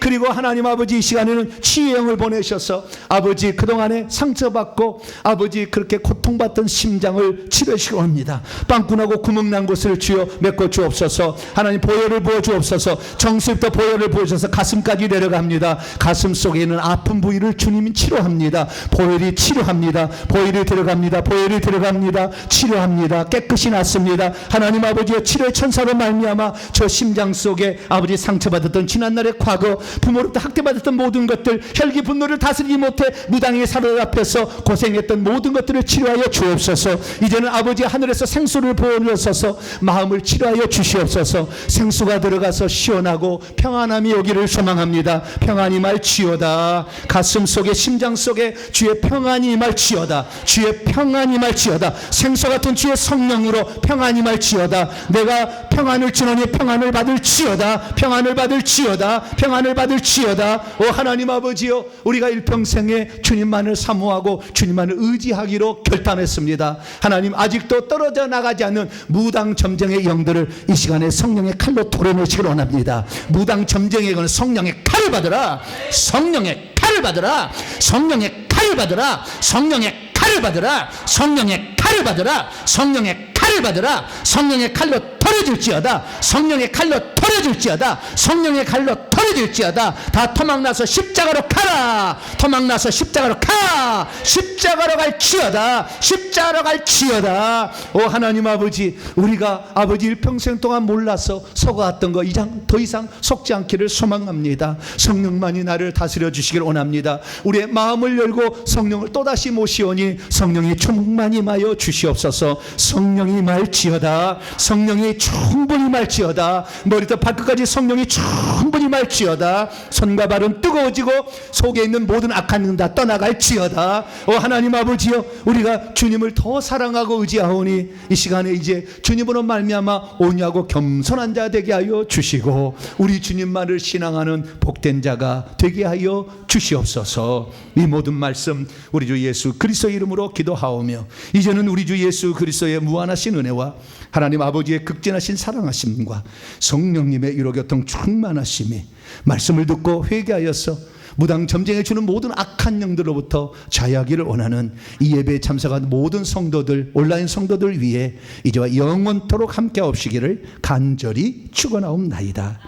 [SPEAKER 1] 그리고 하나님 아버지 이 시간에는 치유의 영을 보내셔서 아버지 그동안에 상처받고 아버지 그렇게 고통받던 심장을 치료하시고 합니다. 빵꾸나고 구멍난 곳을 주여 메꿔 주옵소서. 하나님 보혈을 부어 주옵소서. 정수부터 보혈을 부어주셔서 가슴까지 내려갑니다. 가슴 속에 있는 아픈 부위를 주님이 치료합니다. 보혈이 치료합니다. 보혈이 들어갑니다. 보혈이 들어갑니다. 치료합니다. 깨끗이 낫습니다. 하나님 아버지의 치료의 천사로 말미암아 저 심장 속에 아버지 상처받았던 지난날의 과거, 부모로부터 학대받았던 모든 것들, 혈기 분노를 다스리지 못해 무당의 사로잡혀서 고생했던 모든 것들을 치료하여 주옵소서. 이제는 아버지 하늘에서 생수를 부어주셔서 마음을 치료하여 주시옵소서. 생수가 들어가서 시원하고 평안함이 오기를 소망합니다. 평안이 말지어다. 가슴 속에 심장 속에 주의 평안이 말지어다. 주의 평안이 말지어다. 생수 같은 주의 성령으로 평안이 말지어다. 내가 평안을 주노니 평안을 받을지어다. 평안을 받을지어다. 평안을 받을지어다. 오 하나님 아버지여, 우리가 일평생에 주님만을 사모하고 주님만을 의지하기로 결단했습니다. 하나님 아직도 떨어져 나가지 않는 무당 점쟁의 영들을 이 시간에 성령의 칼로 도려내시길 원합니다. 무당 점쟁의 영은 성령의 칼을 받으라. 성령의 칼을 받으라. 성령의 칼을 받으라. 성령의 칼을 받으라. 성령의 칼을 받으라. 성령의 칼을 받으라. 성령의 칼로 털어질지어다. 성령의 칼로 털어질지어다. 성령의 칼로 털어질지어다. 다 토막나서 십자가로 가라. 토막나서 십자가로 가. 십자가로 갈지어다. 십자가로 갈지어다. 오 하나님 아버지, 우리가 아버지 일평생 동안 몰라서 속아왔던 거 더 이상 속지 않기를 소망합니다. 성령만이 나를 다스려 주시길 원합니다. 우리의 마음을 열고 성령을 또다시 모시오니 성령이 충만히 임하여 주시옵소서. 성령이 임할지어다. 성령이 충분히 말지어다. 머리부터 발끝까지 성령이 충분히 말지어다. 손과 발은 뜨거워지고 속에 있는 모든 악한 능 다 떠나갈지어다. 하나님 아버지여, 우리가 주님을 더 사랑하고 의지하오니 이 시간에 이제 주님으로 말미암아 온유하고 겸손한 자 되게 하여 주시고 우리 주님만을 신앙하는 복된 자가 되게 하여 주시옵소서. 이 모든 말씀 우리 주 예수 그리스도의 이름으로 기도하오며 이제는 우리 주 예수 그리스도의 무한하신 은혜와 하나님 아버지의 극진하신 사랑하심과 성령님의 위로교통 충만하심이 말씀을 듣고 회개하여서 무당 점쟁해 주는 모든 악한 영들로부터 자유하기를 원하는 이 예배에 참석한 모든 성도들, 온라인 성도들 위해 이제와 영원토록 함께 하옵시기를 간절히 축원하옵나이다.